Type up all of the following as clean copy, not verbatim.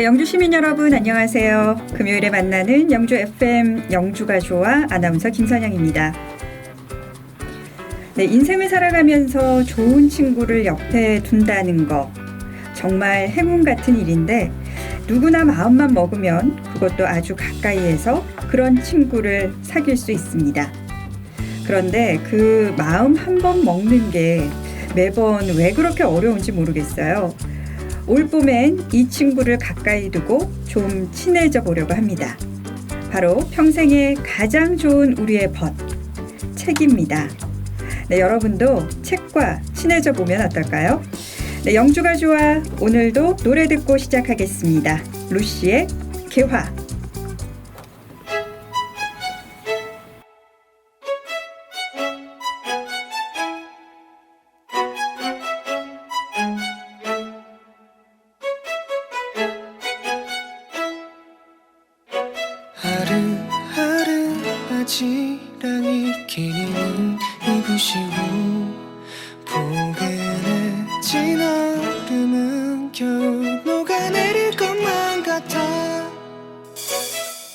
네, 영주 시민 여러분 안녕하세요. 금요일에 만나는 영주 FM 영주가 좋아 아나운서 김선영입니다. 네, 인생을 살아가면서 좋은 친구를 옆에 둔다는 거 정말 행운 같은 일인데 누구나 마음만 먹으면 그것도 아주 가까이에서 그런 친구를 사귈 수 있습니다. 그런데 그 마음 한 번 먹는 게 매번 왜 그렇게 어려운지 모르겠어요. 올 봄엔 이 친구를 가까이 두고 좀 친해져 보려고 합니다. 바로 평생에 가장 좋은 우리의 벗, 책입니다. 네, 여러분도 책과 친해져 보면 어떨까요? 네, 영주가 좋아 오늘도 노래 듣고 시작하겠습니다. 루시의 개화. 하루하루 바지랑이 끼는 입으시고 포근해진 얼음은 겨우 녹아내릴 것만 같아.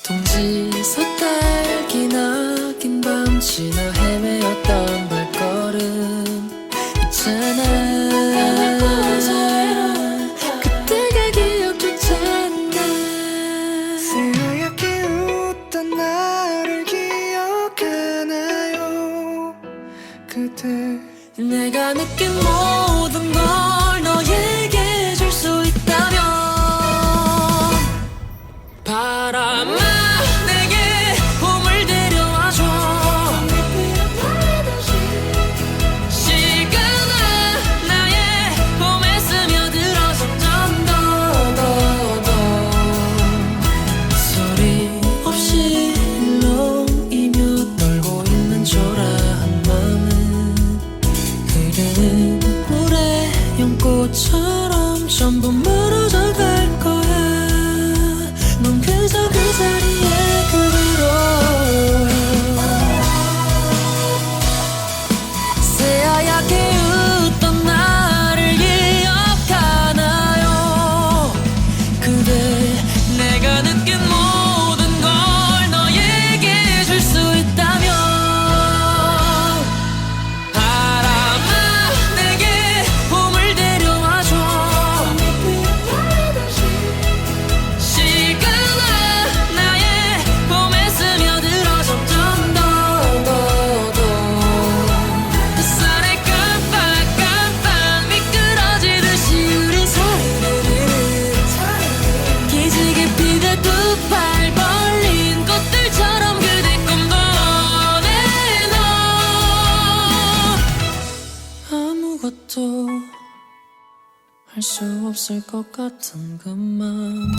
동지 서딸기나 긴 밤 지나 헤매었던 발걸음 있잖아. 그때가 기억조차 안 나. 새하얗게 웃던 나를 기억하나요? 그대 내가 느낀 모든 걸 너에게 줄 수 있다면 바람아 내게 봄을 데려와줘. 시간아 나의 봄에 스며들어 점점 더 소리 없이 일렁이며 떨고 있는 초라한 마음은 흐르는 물에 연꽃처럼 전부 멀어져 갈 거야. 넌 그저 그 자리에 그대로 새하얗게 웃던 나를 기억하나요? 그대 내가 느낀 모든 걸 너에게 줄 수 있다면 바람아 내게 봄을 데려와줘. 시간아 나의 봄에 스며들어 점점 더 햇살에 깜빡깜빡 미끄러지듯이 우린 사르르르 기지개 피듯 두 팔 벌린 꽃들처럼 그대 꿈도 내놓 아무것도 할 수 없을 것 같은 그 맘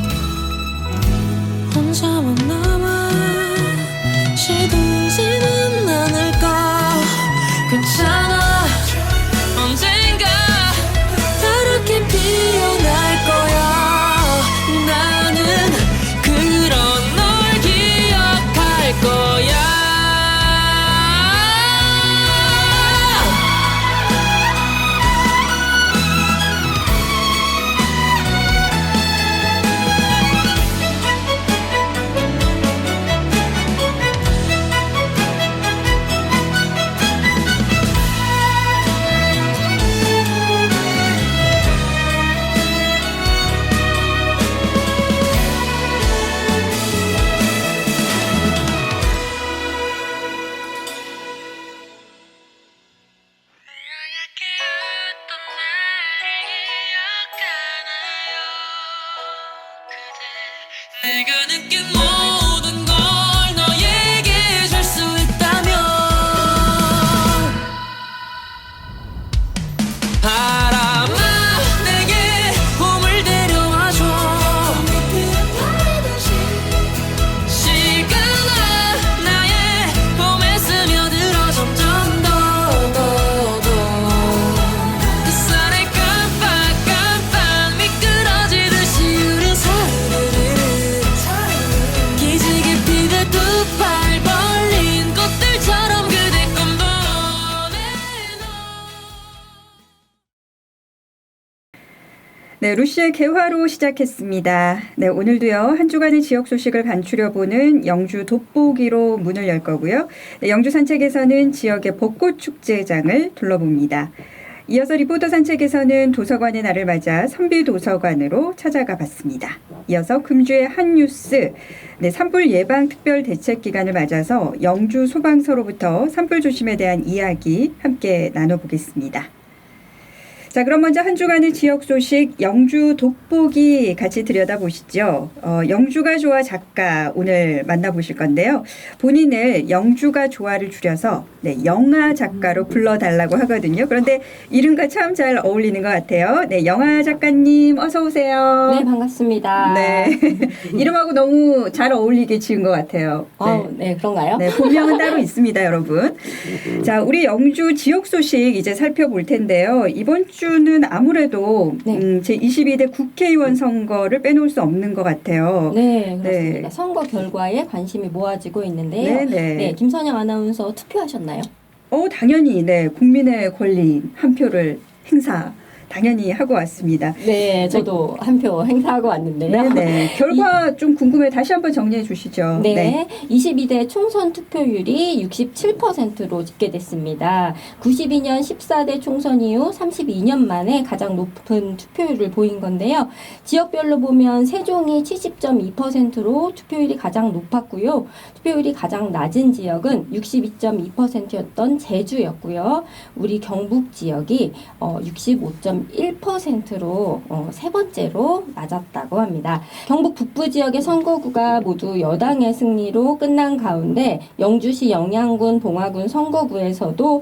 혼자만 남아 시들지는 않을까. 괜찮아 언젠가 다르게 피어날 거야. 나는 그런 널 기억할 거야. 네, 루시의 개화로 시작했습니다. 네, 오늘도요, 한 주간의 지역 소식을 간추려보는 영주 돋보기로 문을 열 거고요. 네, 영주 산책에서는 지역의 벚꽃 축제장을 둘러봅니다. 이어서 리포터 산책에서는 도서관의 날을 맞아 선비도서관으로 찾아가 봤습니다. 이어서 금주의 한 뉴스, 네, 산불 예방 특별 대책 기간을 맞아서 영주 소방서로부터 산불 조심에 대한 이야기 함께 나눠보겠습니다. 자, 그럼 먼저 한 주간의 지역 소식 영주 돋보기 같이 들여다보시죠. 영주가 좋아 작가 오늘 만나보실 건데요. 본인을 영주가 좋아를 줄여서 네, 영아 작가로 불러달라고 하거든요. 그런데 이름과 참 잘 어울리는 것 같아요. 네, 영아 작가님 어서 오세요. 네, 반갑습니다. 네, 이름하고 너무 잘 어울리게 지은 것 같아요. 네, 그런가요? 네, 본명은 따로 있습니다, 여러분. 자, 우리 영주 지역 소식 이제 살펴볼 텐데요. 이번 주는 아무래도 네. 제22대 국회의원 선거를 빼놓을 수 없는 것 같아요. 네, 그렇습니다. 네. 선거 결과에 관심이 모아지고 있는데요. 네. 김선영 아나운서 투표하셨나요? 당연히 네, 국민의 권리 한 표를 행사 당연히 하고 왔습니다. 네, 저도 한 표 행사하고 왔는데요. 네. 결과 좀 궁금해. 다시 한번 정리해 주시죠. 네, 22대 총선 투표율이 67%로 집계됐습니다. 92년 14대 총선 이후 32년 만에 가장 높은 투표율을 보인 건데요. 지역별로 보면 세종이 70.2%로 투표율이 가장 높았고요. 투표율이 가장 낮은 지역은 62.2%였던 제주였고요. 우리 경북 지역이 65.1%로 세 번째로 낮았다고 합니다. 경북 북부 지역의 선거구가 모두 여당의 승리로 끝난 가운데 영주시 영양군, 봉화군 선거구에서도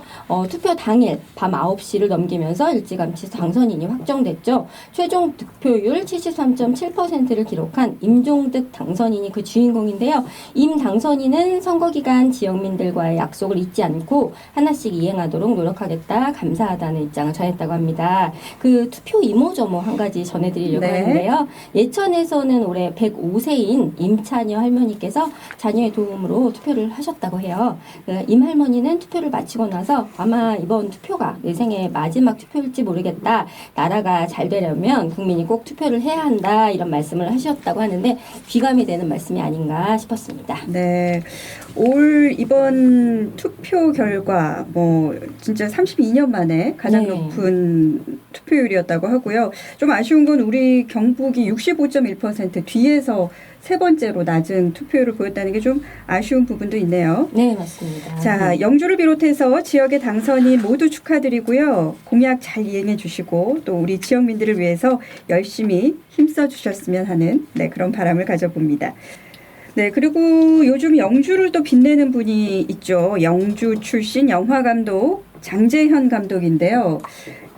투표 당일 밤 9시를 넘기면서 일찌감치 당선인이 확정됐죠. 최종 득표율 73.7%를 기록한 임종득 당선인이 그 주인공인데요. 임 당선인은 선거기간 지역민들과의 약속을 잊지 않고 하나씩 이행하도록 노력하겠다, 감사하다는 입장을 전했다고 합니다. 그 투표 이모저모 한 가지 전해드리려고 네. 하는데요. 예천에서는 올해 105세인 임차녀 할머니께서 자녀의 도움으로 투표를 하셨다고 해요. 임 할머니는 투표를 마치고 나서 아마 이번 투표가 내 생애 마지막 투표일지 모르겠다. 나라가 잘 되려면 국민이 꼭 투표를 해야 한다. 이런 말씀을 하셨다고 하는데 귀감이 되는 말씀이 아닌가 싶었습니다. 네. 올 이번 투표 결과 진짜 32년 만에 가장 네. 높은 투표율이었다고 하고요. 좀 아쉬운 건 우리 경북이 65.1% 뒤에서 세 번째로 낮은 투표율을 보였다는 게 좀 아쉬운 부분도 있네요. 네, 맞습니다. 자, 영주를 비롯해서 지역의 당선인 모두 축하드리고요. 공약 잘 이행해 주시고 또 우리 지역민들을 위해서 열심히 힘써 주셨으면 하는 그런 바람을 가져봅니다. 네, 그리고 요즘 영주를 또 빛내는 분이 있죠. 영주 출신 영화감독 장재현 감독인데요.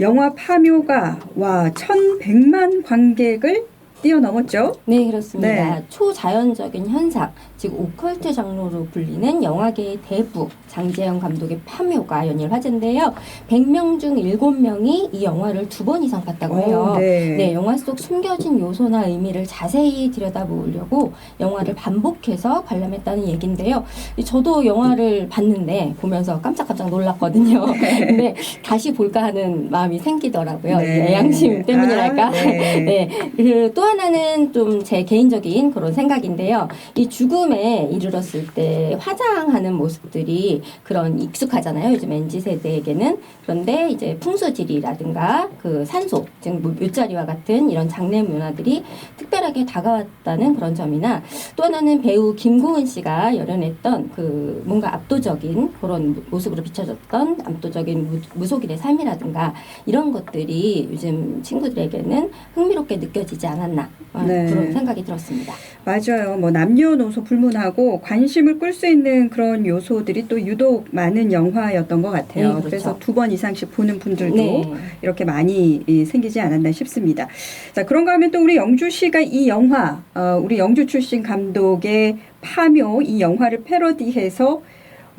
영화 파묘가 1,100만 관객을 뛰어넘었죠. 네, 그렇습니다. 네. 초자연적인 현상, 즉 오컬트 장르로 불리는 영화계의 대부 장재현 감독의 파묘가 연일 화제인데요. 100명 중 7명이 이 영화를 2번 이상 봤다고 해요. 네, 영화 속 숨겨진 요소나 의미를 자세히 들여다보려고 영화를 반복해서 관람했다는 얘기인데요. 저도 영화를 봤는데 보면서 깜짝깜짝 놀랐거든요. 근데 다시 볼까 하는 마음이 생기더라고요. 네. 애양심 때문이랄까. 네. 네. 또 하나는 좀 제 개인적인 그런 생각인데요. 이 죽음에 이르렀을 때 화장하는 모습들이 그런 익숙하잖아요. 요즘 MZ 세대에게는. 그런데 이제 풍수지리라든가 그 산소, 즉 묘자리와 같은 이런 장례 문화들이 특별하게 다가왔다는 그런 점이나 또 하나는 배우 김고은 씨가 열연했던 그 뭔가 압도적인 그런 모습으로 비춰졌던 압도적인 무속인의 삶이라든가 이런 것들이 요즘 친구들에게는 흥미롭게 느껴지지 않았나 그런 생각이 들었습니다. 맞아요. 남녀노소 불문하고 관심을 끌 수 있는 그런 요소들이 또 유독 많은 영화였던 것 같아요. 네, 그렇죠. 그래서 2번 이상씩 보는 분들도 네. 이렇게 많이 생기지 않았나 싶습니다. 자, 그런가 하면 또 우리 영주시가 이 영화, 우리 영주 출신 감독의 파묘 이 영화를 패러디해서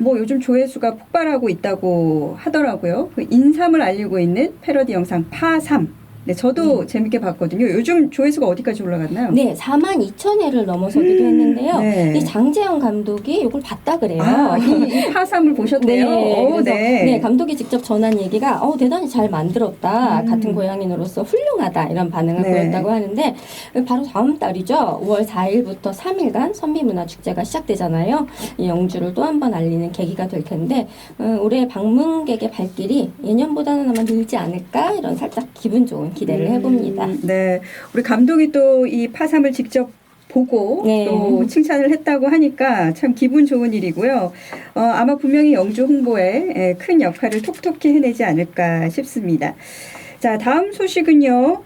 요즘 조회수가 폭발하고 있다고 하더라고요. 그 인삼을 알리고 있는 패러디 영상 파삼. 네, 저도 재밌게 봤거든요. 요즘 조회수가 어디까지 올라갔나요? 네, 42,000회를 넘어서기도 했는데요. 네. 이 장재영 감독이 이걸 봤다 그래요. 아, 이 파삼을 보셨네요. 네, 오, 그래서 네. 네, 감독이 직접 전한 얘기가 대단히 잘 만들었다. 음. 같은 고향인으로서 훌륭하다. 이런 반응을 네. 보였다고 하는데 바로 다음 달이죠. 5월 4일부터 3일간 선미문화축제가 시작되잖아요. 이 영주를 또 한 번 알리는 계기가 될 텐데 올해 방문객의 발길이 예년보다는 아마 늘지 않을까 이런 살짝 기분 좋은 기대를 해봅니다. 네, 우리 감독이 또 이 파삼을 직접 보고 네. 또 칭찬을 했다고 하니까 참 기분 좋은 일이고요. 아마 분명히 영주 홍보에 큰 역할을 톡톡히 해내지 않을까 싶습니다. 자, 다음 소식은요.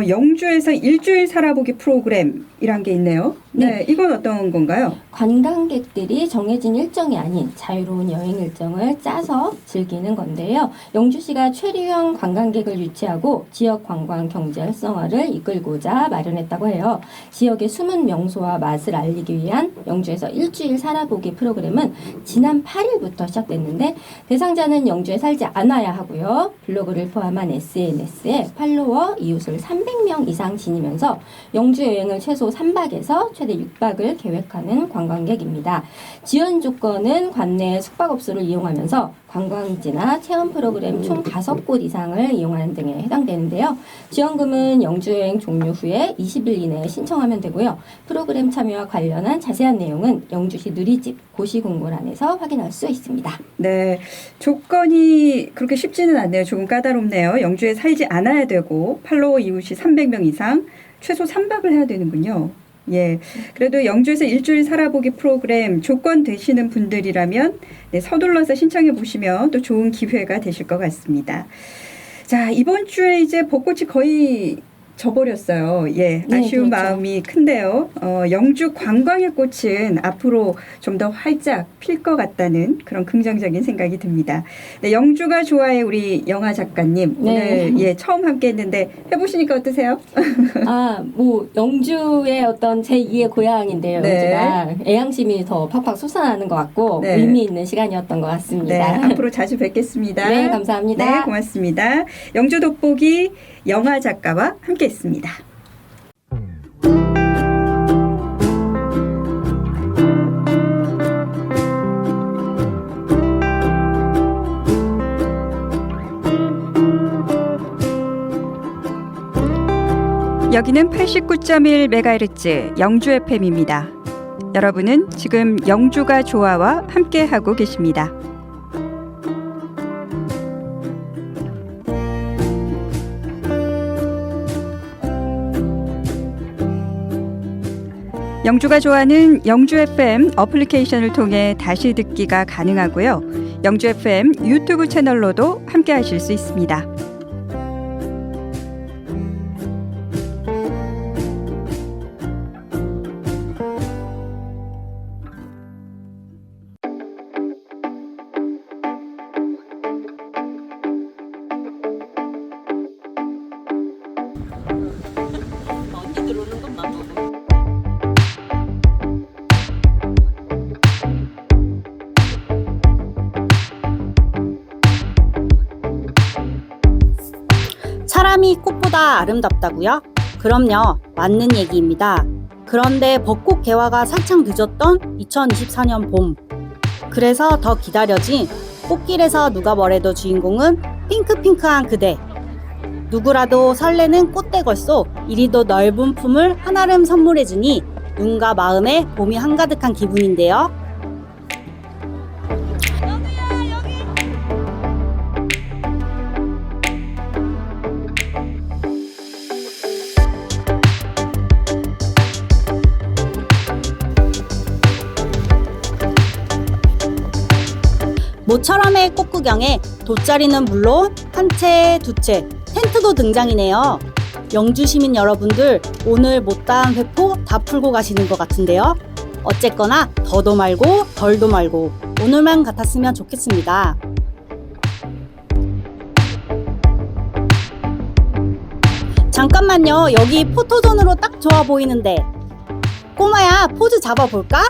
영주에서 일주일 살아보기 프로그램이란 게 있네요. 네, 이건 어떤 건가요? 관광객들이 정해진 일정이 아닌 자유로운 여행 일정을 짜서 즐기는 건데요. 영주시가 최리형 관광객을 유치하고 지역 관광 경제 활성화를 이끌고자 마련했다고 해요. 지역의 숨은 명소와 맛을 알리기 위한 영주에서 일주일 살아보기 프로그램은 지난 8일부터 시작됐는데 대상자는 영주에 살지 않아야 하고요. 블로그를 포함한 SNS에 팔로워 이웃을 300명 이상 지니면서 영주 여행을 최소 3박에서 최대 6박을 계획하는 관광객입니다. 지원 조건은 관내 숙박업소를 이용하면서 관광지나 체험 프로그램 총 5곳 이상을 이용하는 등에 해당되는데요. 지원금은 영주여행 종료 후에 20일 이내에 신청하면 되고요. 프로그램 참여와 관련한 자세한 내용은 영주시 누리집 고시공고란에서 확인할 수 있습니다. 네, 조건이 그렇게 쉽지는 않네요. 조금 까다롭네요. 영주에 살지 않아야 되고 팔로워 이웃이 300명 이상, 최소 3박을 해야 되는군요. 예, 그래도 영주에서 일주일 살아보기 프로그램 조건 되시는 분들이라면 네, 서둘러서 신청해 보시면 또 좋은 기회가 되실 것 같습니다. 자, 이번 주에 이제 벚꽃이 거의 져버렸어요. 예, 네, 아쉬운 그렇죠. 마음이 큰데요. 영주 관광의 꽃은 앞으로 좀 더 활짝 필 것 같다는 그런 긍정적인 생각이 듭니다. 네, 영주가 좋아해 우리 영화 작가님 네. 오늘 예 처음 함께했는데 해보시니까 어떠세요? 영주의 어떤 제2의 고향인데요. 네. 영주가 애양심이 더 팍팍 솟아나는 것 같고 네. 의미 있는 시간이었던 것 네, 같습니다. 앞으로 자주 뵙겠습니다. 네, 감사합니다. 네, 고맙습니다. 영주 돋보기 영화 작가와 함께했습니다. 여기는 89.1MHz 영주 FM입니다. 여러분은 지금 영주가 좋아와 함께하고 계십니다. 영주가 좋아하는 영주 FM 어플리케이션을 통해 다시 듣기가 가능하고요. 영주 FM 유튜브 채널로도 함께하실 수 있습니다. 사람이 꽃보다 아름답다고요? 그럼요, 맞는 얘기입니다. 그런데 벚꽃 개화가 살짝 늦었던 2024년 봄. 그래서 더 기다려진 꽃길에서 누가 뭐래도 주인공은 핑크핑크한 그대. 누구라도 설레는 꽃대걸 속 이리도 넓은 품을 한아름 선물해주니 눈과 마음에 봄이 한가득한 기분인데요. 모처럼의 꽃구경에 돗자리는 물론 한 채, 두 채, 텐트도 등장이네요. 영주 시민 여러분들 오늘 못다한 회포 다 풀고 가시는 것 같은데요. 어쨌거나 더도 말고 덜도 말고 오늘만 같았으면 좋겠습니다. 잠깐만요. 여기 포토존으로 딱 좋아 보이는데. 꼬마야, 포즈 잡아볼까?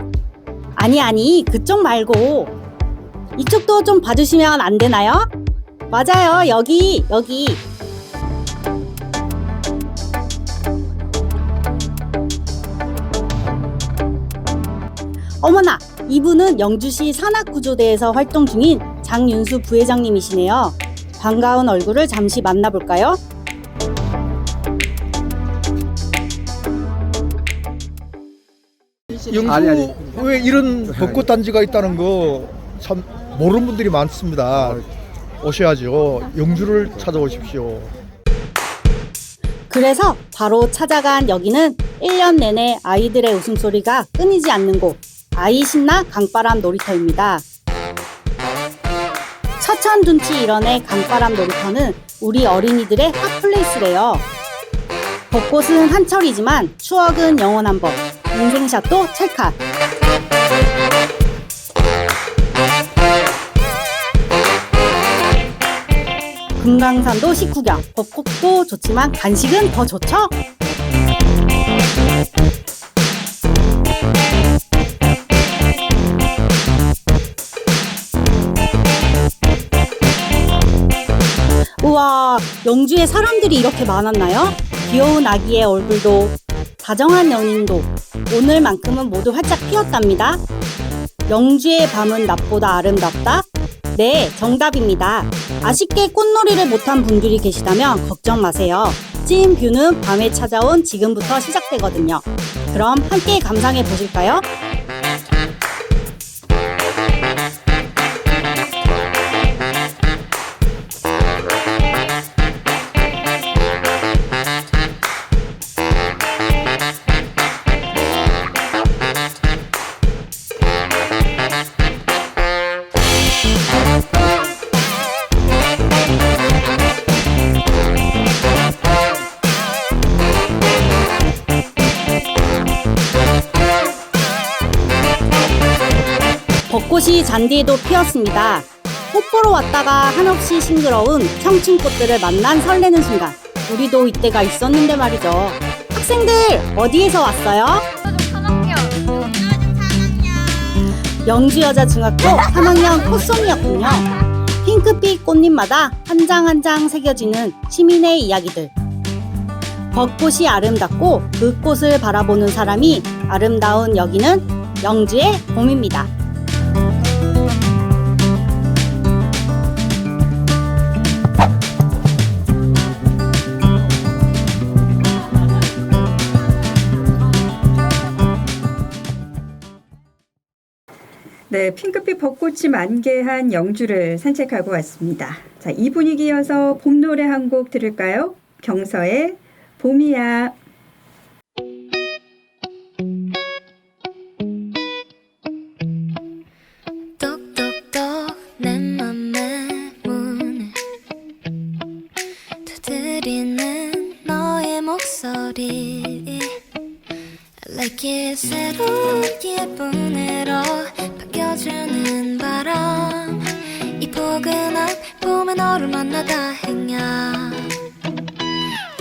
아니, 그쪽 말고. 이쪽도 좀 봐주시면 안 되나요? 맞아요, 여기. 어머나, 이분은 영주시 산악구조대에서 활동 중인 장윤수 부회장님이시네요. 반가운 얼굴을 잠시 만나볼까요? 영주에 이런 벚꽃 단지가 있다는 거 참 모르는 분들이 많습니다. 오셔야죠. 영주를 찾아오십시오. 그래서 바로 찾아간 여기는 1년 내내 아이들의 웃음소리가 끊이지 않는 곳, 아이신나 강바람 놀이터입니다. 서천둔치 일원의 강바람 놀이터는 우리 어린이들의 핫플레이스래요. 벚꽃은 한철이지만 추억은 영원한 법, 인생샷도 찰칵. 금강산도 식후경, 벚꽃도 좋지만 간식은 더 좋죠? 우와, 영주에 사람들이 이렇게 많았나요? 귀여운 아기의 얼굴도, 다정한 연인도 오늘만큼은 모두 활짝 피었답니다. 영주의 밤은 낮보다 아름답다? 네, 정답입니다. 아쉽게 꽃놀이를 못한 분들이 계시다면 걱정 마세요. 찐 뷰는 밤에 찾아온 지금부터 시작되거든요. 그럼 함께 감상해 보실까요? 벚꽃이 잔디에도 피었습니다. 꽃 보러 왔다가 한없이 싱그러운 청춘꽃들을 만난 설레는 순간, 우리도 이때가 있었는데 말이죠. 학생들 어디에서 왔어요? 영주여자중학교 3학년 꽃송이였군요. 핑크빛 꽃잎마다 한 장 한 장 새겨지는 시민의 이야기들. 벚꽃이 아름답고 그 꽃을 바라보는 사람이 아름다운 여기는 영주의 봄입니다. 네, 핑크빛 벚꽃이 만개한 영주를 산책하고 왔습니다. 자, 이 분위기 이어서 봄 노래 한 곡 들을까요? 경서의 봄이야. 똑똑똑 내 맘의 문을 두드리는 너의 목소리 Like it 새로운 예쁜으로 바뀌어주는 바람 이 포근한 봄에 너를 만나 다행이야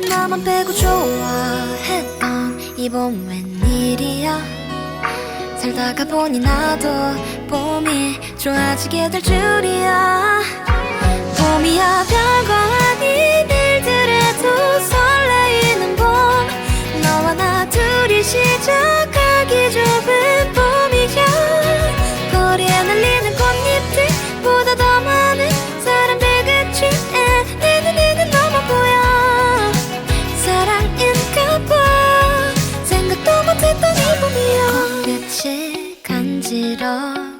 나만 빼고 좋아했던 이 봄 웬일이야 살다가 보니 나도 봄이 좋아지게 될 줄이야 봄이야 별거 아닌 일들에도 설레이는 봄 너와 나 둘이 시작하기 좋은 봄이야 거리에 날리는 꽃잎들보다 더 많은 사람들 그치에 내 눈에는 너만 보여 사랑인가봐 생각도 못했던 이 봄이야 꽃빛이 간지러운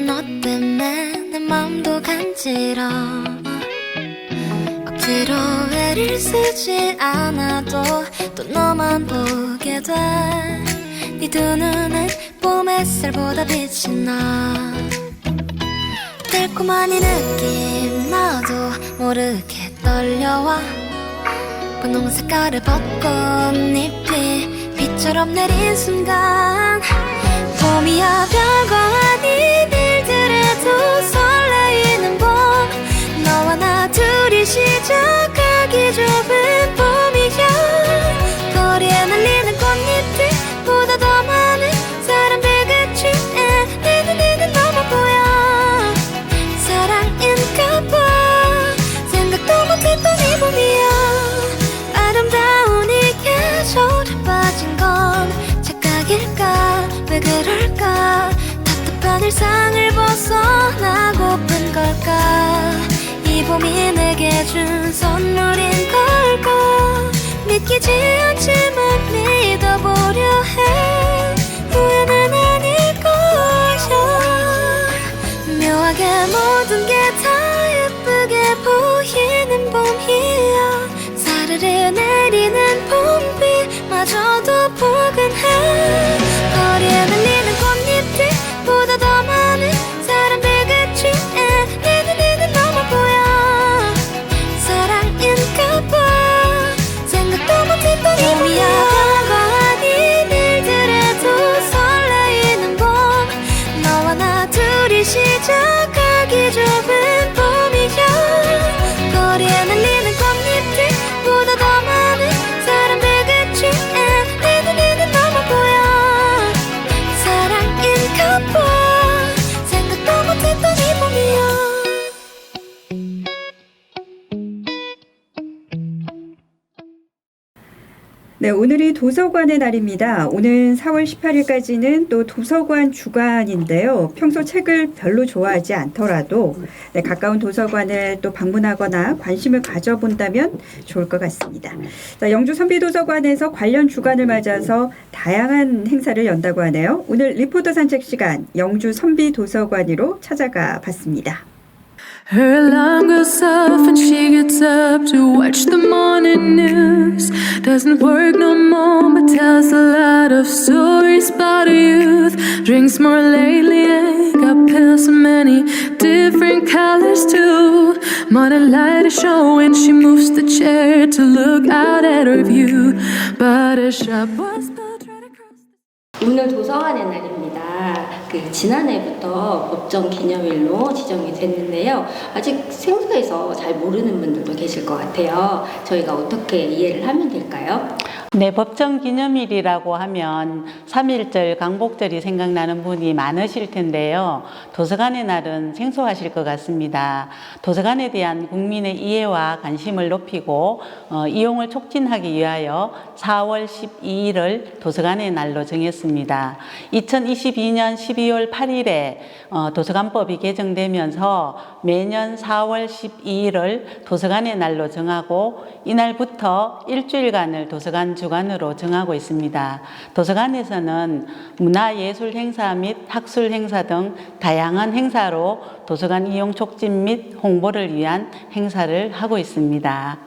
너 때문에 내 맘도 간지러워 억지로 애를 쓰지 않아도 또 너만 보게 돼 네 두 눈은 봄 햇살보다 빛이 나 달콤한 이 느낌 나도 모르게 떨려와 분홍 색깔의 벚꽃잎이 비처럼 내린 순간 봄이야 별거 아닌 일들에도 설레이는 봄 너와 나 둘이 시작하기 좋은 봄이야 거리에 날리는 꽃잎들보다 더 많은 사람들 그치에 내 눈에는 너만 보여 사랑인가봐 생각도 못했던 이 봄이야 아름다운 이 계절에 빠진 건 착각이 세상을 벗어나고픈 걸까 이 봄이 내게 준 선물인 걸까 믿기지 않지만 믿어보려 해 후회는 아닐 거야 묘하게 모든 게 다 예쁘게 보이는 봄이야 사르르 내리는 봄비마저도 포근해 거리에 날리는 꽃잎들보다 더 많은 사람들 그중에 내 눈에는 너만 보여 사랑인가봐 생각도 못했던 이 봄이야 별거 아닌 일들에도 설레이는 봄 너와 나 둘이 시작하기 좋은 봄이야 거리에 날리는 꽃잎들보다 더 많은 사람들 그중에 내 눈에는 너만 보여 사랑인가봐 생각도 못했던 이 봄이야 네, 오늘이 도서관의 날입니다. 오는 4월 18일까지는 또 도서관 주간인데요. 평소 책을 별로 좋아하지 않더라도 네, 가까운 도서관을 또 방문하거나 관심을 가져본다면 좋을 것 같습니다. 자, 영주 선비도서관에서 관련 주간을 맞아서 다양한 행사를 연다고 하네요. 오늘 리포터 산책 시간 영주 선비도서관으로 찾아가 봤습니다. Her alarm goes off and she gets up to watch the morning news. Doesn't work no more but tells a lot of stories about her youth. Drinks more lately and got pills in many different colors too. Modern light is showing she moves the chair to look out at her view. But her shop was built right across. 오늘 도서관의 날입니다. 지난해부터 법정 기념일로 지정이 됐는데요. 아직 생소해서 잘 모르는 분들도 계실 것 같아요. 저희가 어떻게 이해를 하면 될까요? 네, 법정 기념일이라고 하면 3.1절 광복절이 생각나는 분이 많으실 텐데요. 도서관의 날은 생소하실 것 같습니다. 도서관에 대한 국민의 이해와 관심을 높이고 이용을 촉진하기 위하여 4월 12일을 도서관의 날로 정했습니다. 2022년 12월 8일에 도서관법이 개정되면서 매년 4월 12일을 도서관의 날로 정하고 이날부터 일주일간을 도서관 주간으로 정하고 있습니다. 도서관에서는 문화예술 행사 및 학술 행사 등 다양한 행사로 도서관 이용 촉진 및 홍보를 위한 행사를 하고 있습니다.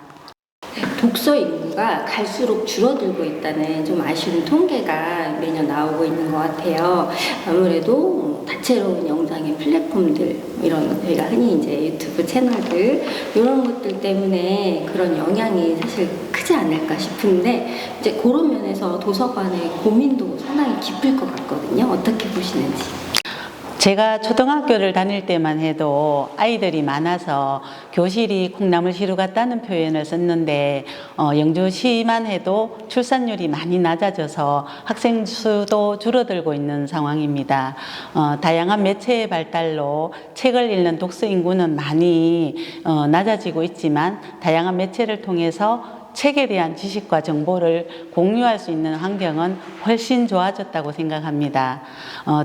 독서 인구가 갈수록 줄어들고 있다는 좀 아쉬운 통계가 매년 나오고 있는 것 같아요. 아무래도 다채로운 영상의 플랫폼들, 이런 저희가 흔히 이제 유튜브 채널들 이런 것들 때문에 그런 영향이 사실 크지 않을까 싶은데 이제 그런 면에서 도서관의 고민도 상당히 깊을 것 같거든요. 어떻게 보시는지? 제가 초등학교를 다닐 때만 해도 아이들이 많아서 교실이 콩나물시루 같다는 표현을 썼는데 영주시만 해도 출산율이 많이 낮아져서 학생 수도 줄어들고 있는 상황입니다. 다양한 매체의 발달로 책을 읽는 독서 인구는 많이 낮아지고 있지만 다양한 매체를 통해서 책에 대한 지식과 정보를 공유할 수 있는 환경은 훨씬 좋아졌다고 생각합니다.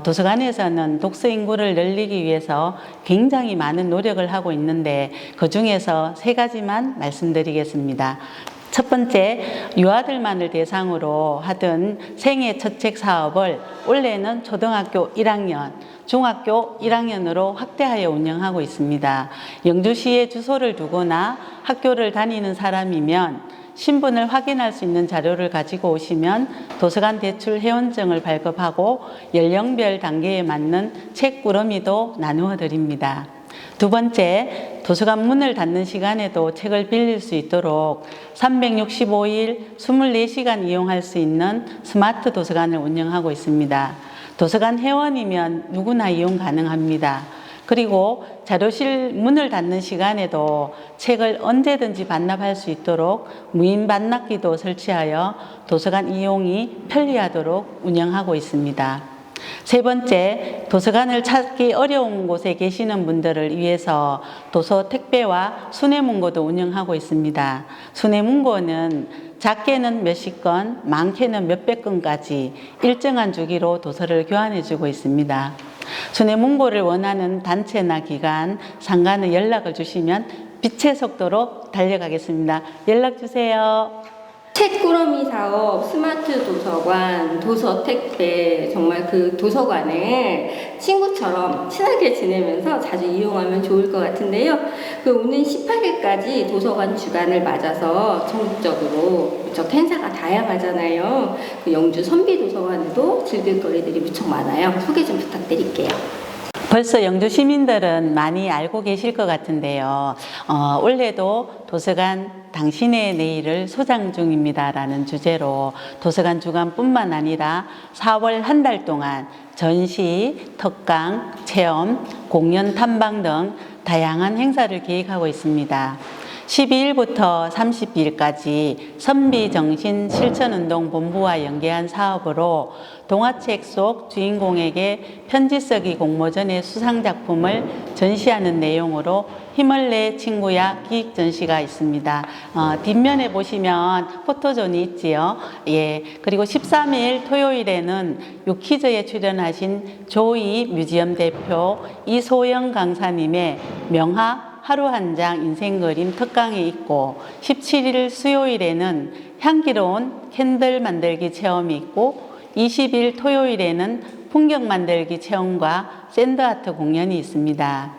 도서관에서는 독서 인구를 늘리기 위해서 굉장히 많은 노력을 하고 있는데 그 중에서 3가지만 말씀드리겠습니다. 첫 번째, 유아들만을 대상으로 하던 생애 첫 책 사업을 올해는 초등학교 1학년, 중학교 1학년으로 확대하여 운영하고 있습니다. 영주시에 주소를 두거나 학교를 다니는 사람이면 신분을 확인할 수 있는 자료를 가지고 오시면 도서관 대출 회원증을 발급하고 연령별 단계에 맞는 책 꾸러미도 나누어 드립니다. 두 번째, 도서관 문을 닫는 시간에도 책을 빌릴 수 있도록 365일 24시간 이용할 수 있는 스마트 도서관을 운영하고 있습니다. 도서관 회원이면 누구나 이용 가능합니다. 그리고 자료실 문을 닫는 시간에도 책을 언제든지 반납할 수 있도록 무인 반납기도 설치하여 도서관 이용이 편리하도록 운영하고 있습니다. 세 번째, 도서관을 찾기 어려운 곳에 계시는 분들을 위해서 도서 택배와 순회문고도 운영하고 있습니다. 순회문고는 작게는 몇십 건, 많게는 몇백 건까지 일정한 주기로 도서를 교환해주고 있습니다. 순회 문고를 원하는 단체나 기관, 상가는 연락을 주시면 빛의 속도로 달려가겠습니다. 연락 주세요. 책꾸러미 사업, 스마트 도서관, 도서 택배, 정말 그 도서관을 친구처럼 친하게 지내면서 자주 이용하면 좋을 것 같은데요. 그 오는 18일까지 도서관 주간을 맞아서 전국적으로 무척 행사가 다양하잖아요. 그 영주 선비도서관에도 즐길 거리들이 무척 많아요. 소개 좀 부탁드릴게요. 벌써 영주 시민들은 많이 알고 계실 것 같은데요. 올해도 도서관 당신의 내일을 소장 중입니다 라는 주제로 도서관 주간뿐만 아니라 4월 한 달 동안 전시, 특강, 체험, 공연 탐방 등 다양한 행사를 계획하고 있습니다. 12일부터 30일까지 선비정신실천운동본부와 연계한 사업으로 동화책 속 주인공에게 편지 쓰기 공모전의 수상작품을 전시하는 내용으로 힘을 내 친구야 기획 전시가 있습니다. 뒷면에 보시면 포토존이 있지요. 예. 그리고 13일 토요일에는 유퀴즈에 출연하신 조이 뮤지엄 대표 이소영 강사님의 명화 하루 한 장 인생 그림 특강이 있고 17일 수요일에는 향기로운 캔들 만들기 체험이 있고 20일 토요일에는 풍경 만들기 체험과 샌드아트 공연이 있습니다.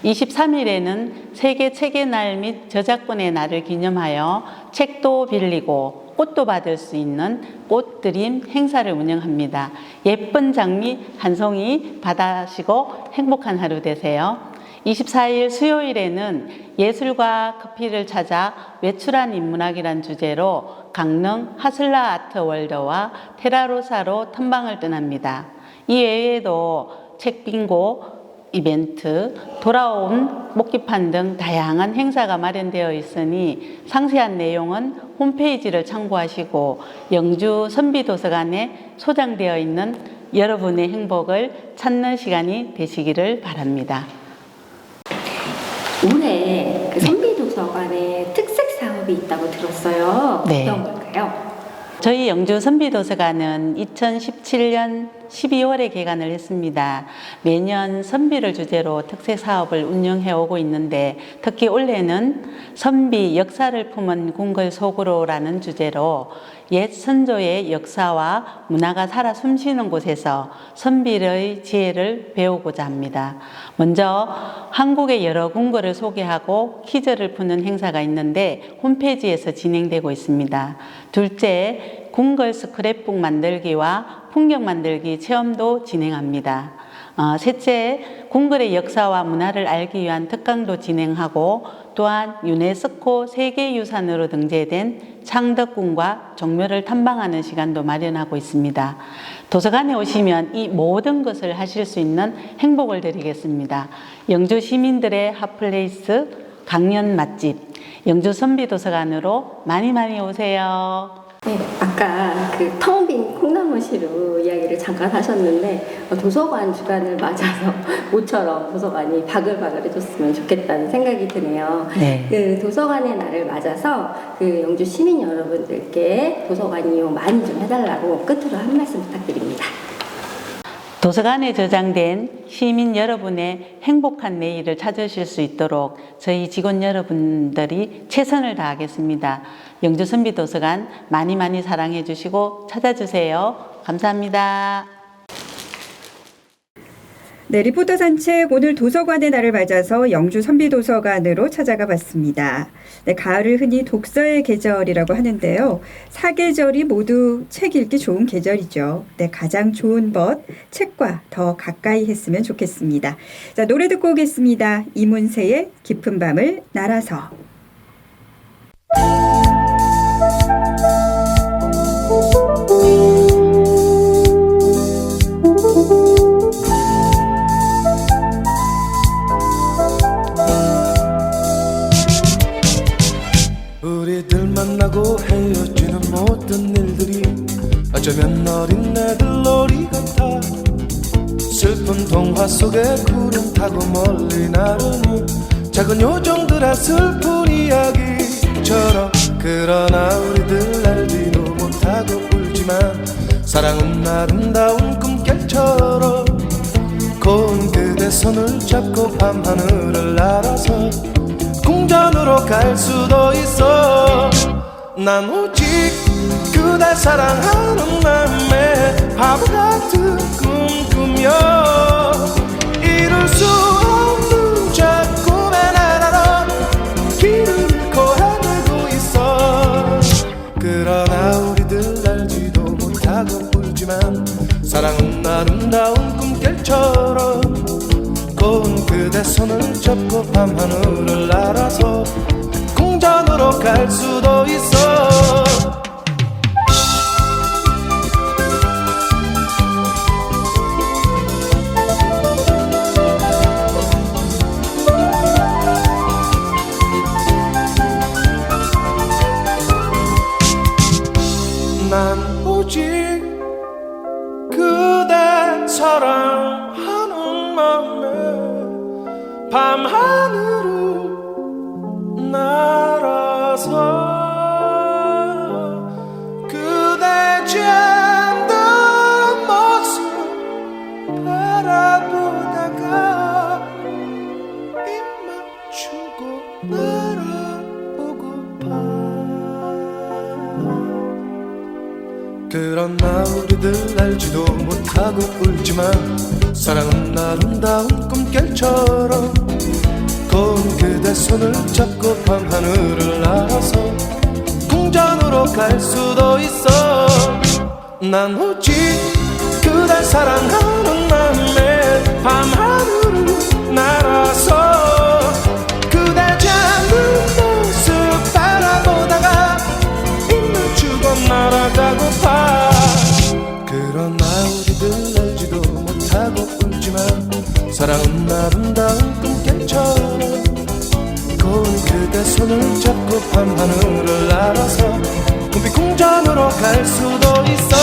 23일에는 세계 책의 날 및 저작권의 날을 기념하여 책도 빌리고 꽃도 받을 수 있는 꽃드림 행사를 운영합니다. 예쁜 장미 한 송이 받으시고 행복한 하루 되세요. 24일 수요일에는 예술과 커피를 찾아 외출한 인문학이란 주제로 강릉 하슬라 아트월드와 테라로사로 탐방을 떠납니다. 이 외에도 책빙고 이벤트, 돌아온 목기판 등 다양한 행사가 마련되어 있으니 상세한 내용은 홈페이지를 참고하시고 영주 선비도서관에 소장되어 있는 여러분의 행복을 찾는 시간이 되시기를 바랍니다. 올해 그 선비도서관에 특색 사업이 있다고 들었어요. 네. 어떤 걸까요? 저희 영주 선비도서관은 2017년 12월에 개관을 했습니다. 매년 선비를 주제로 특색 사업을 운영해 오고 있는데 특히 올해는 선비 역사를 품은 궁궐 속으로라는 주제로 옛 선조의 역사와 문화가 살아 숨쉬는 곳에서 선비의 지혜를 배우고자 합니다. 먼저 한국의 여러 궁궐을 소개하고 퀴즈를 푸는 행사가 있는데 홈페이지에서 진행되고 있습니다. 둘째, 궁궐 스크랩북 만들기와 풍경 만들기 체험도 진행합니다. 셋째, 궁궐의 역사와 문화를 알기 위한 특강도 진행하고 또한 유네스코 세계유산으로 등재된 창덕궁과 종묘를 탐방하는 시간도 마련하고 있습니다. 도서관에 오시면 이 모든 것을 하실 수 있는 행복을 드리겠습니다. 영주 시민들의 핫플레이스 강연 맛집 영주 선비도서관으로 많이 오세요. 네, 아까 그 텅 빈 콩나무시루 이야기를 잠깐 하셨는데 도서관 주간을 맞아서 모처럼 도서관이 바글바글해졌으면 좋겠다는 생각이 드네요. 네. 그 도서관의 날을 맞아서 그 영주 시민 여러분들께 도서관 이용 많이 좀 해달라고 끝으로 한 말씀 부탁드립니다. 도서관에 저장된 시민 여러분의 행복한 내일을 찾으실 수 있도록 저희 직원 여러분들이 최선을 다하겠습니다. 영주 선비도서관 많이 사랑해 주시고 찾아주세요. 감사합니다. 네, 리포터 산책 오늘 도서관의 날을 맞아서 영주 선비도서관으로 찾아가 봤습니다. 네, 가을을 흔히 독서의 계절이라고 하는데요. 사계절이 모두 책 읽기 좋은 계절이죠. 네, 가장 좋은 법, 책과 더 가까이 했으면 좋겠습니다. 자, 노래 듣고 오겠습니다. 이문세의 깊은 밤을 날아서. 우리들 만나고 헤어지는 모든 일들이 어쩌면 어린애들 놀이 같아. 슬픈 동화 속에 구름 타고 멀리 나르는 작은 요정들의 슬픈 이야기처럼. 그러나 우리들 알지도 못하고 울지만 사랑은 아름다운 꿈결처럼 고운 그대 손을 잡고 밤하늘을 날아서 궁전으로 갈 수도 있어. 난 오직 그댈 사랑하는 맘에 바보 같은 꿈 꾸며 이룰 수 없는 저 꿈의 나라로 길을 잃고 헤매고 있어. 그러나 우리들 알지도 못하고 울지만 사랑은 아름다운 꿈결처럼 고운 그대 손을 잡고 밤하늘을 날아서 궁전으로 갈 수도 있어. 난 오직 그대 사랑하는 맘에 밤하늘을 날아서 그대 잠든 모습 바라보다가 입 맞추고 날아보고파. 그러나 우리들 알지도 못하고 울지만 사랑은 아름다운 꿈결처럼 고운 그대 손을 잡고 밤하늘을 날아서 궁전으로 갈 수도 있어. 난 오직 그댈 사랑하는 맘에 밤하늘을 날아서 그대 잠든 모습 바라보다가 입 맞추고 날아가고파. 그러나 우리들 알지도 못하고 울지만 사랑은 아름다운 꿈결처럼 고운 그대 손을 잡고 밤하늘을 날아서 꿈빛 궁전으로 갈 수도 있어.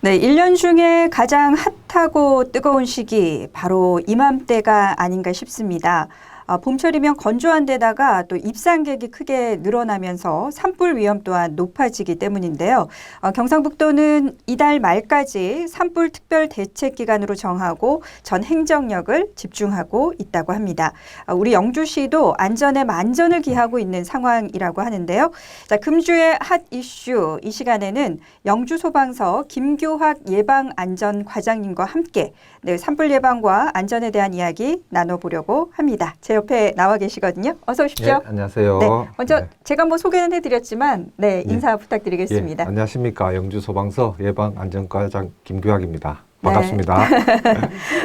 네, 1년 중에 가장 핫하고 뜨거운 시기 바로 이맘때가 아닌가 싶습니다. 봄철이면 건조한 데다가 또 입산객이 크게 늘어나면서 산불 위험 또한 높아지기 때문인데요. 경상북도는 이달 말까지 산불 특별 대책 기간으로 정하고 전 행정력을 집중하고 있다고 합니다. 우리 영주시도 안전에 만전을 기하고 있는 상황이라고 하는데요. 자, 금주의 핫 이슈 이 시간에는 영주소방서 김규학 예방안전과장님과 함께 산불 예방과 안전에 대한 이야기 나눠보려고 합니다. 제 옆에 나와 계시거든요. 어서 오십시오. 네, 안녕하세요. 네, 먼저 네. 제가 뭐 소개는 해드렸지만 인사 부탁드리겠습니다. 예, 안녕하십니까. 영주소방서 예방안전과장 김규학입니다. 반갑습니다.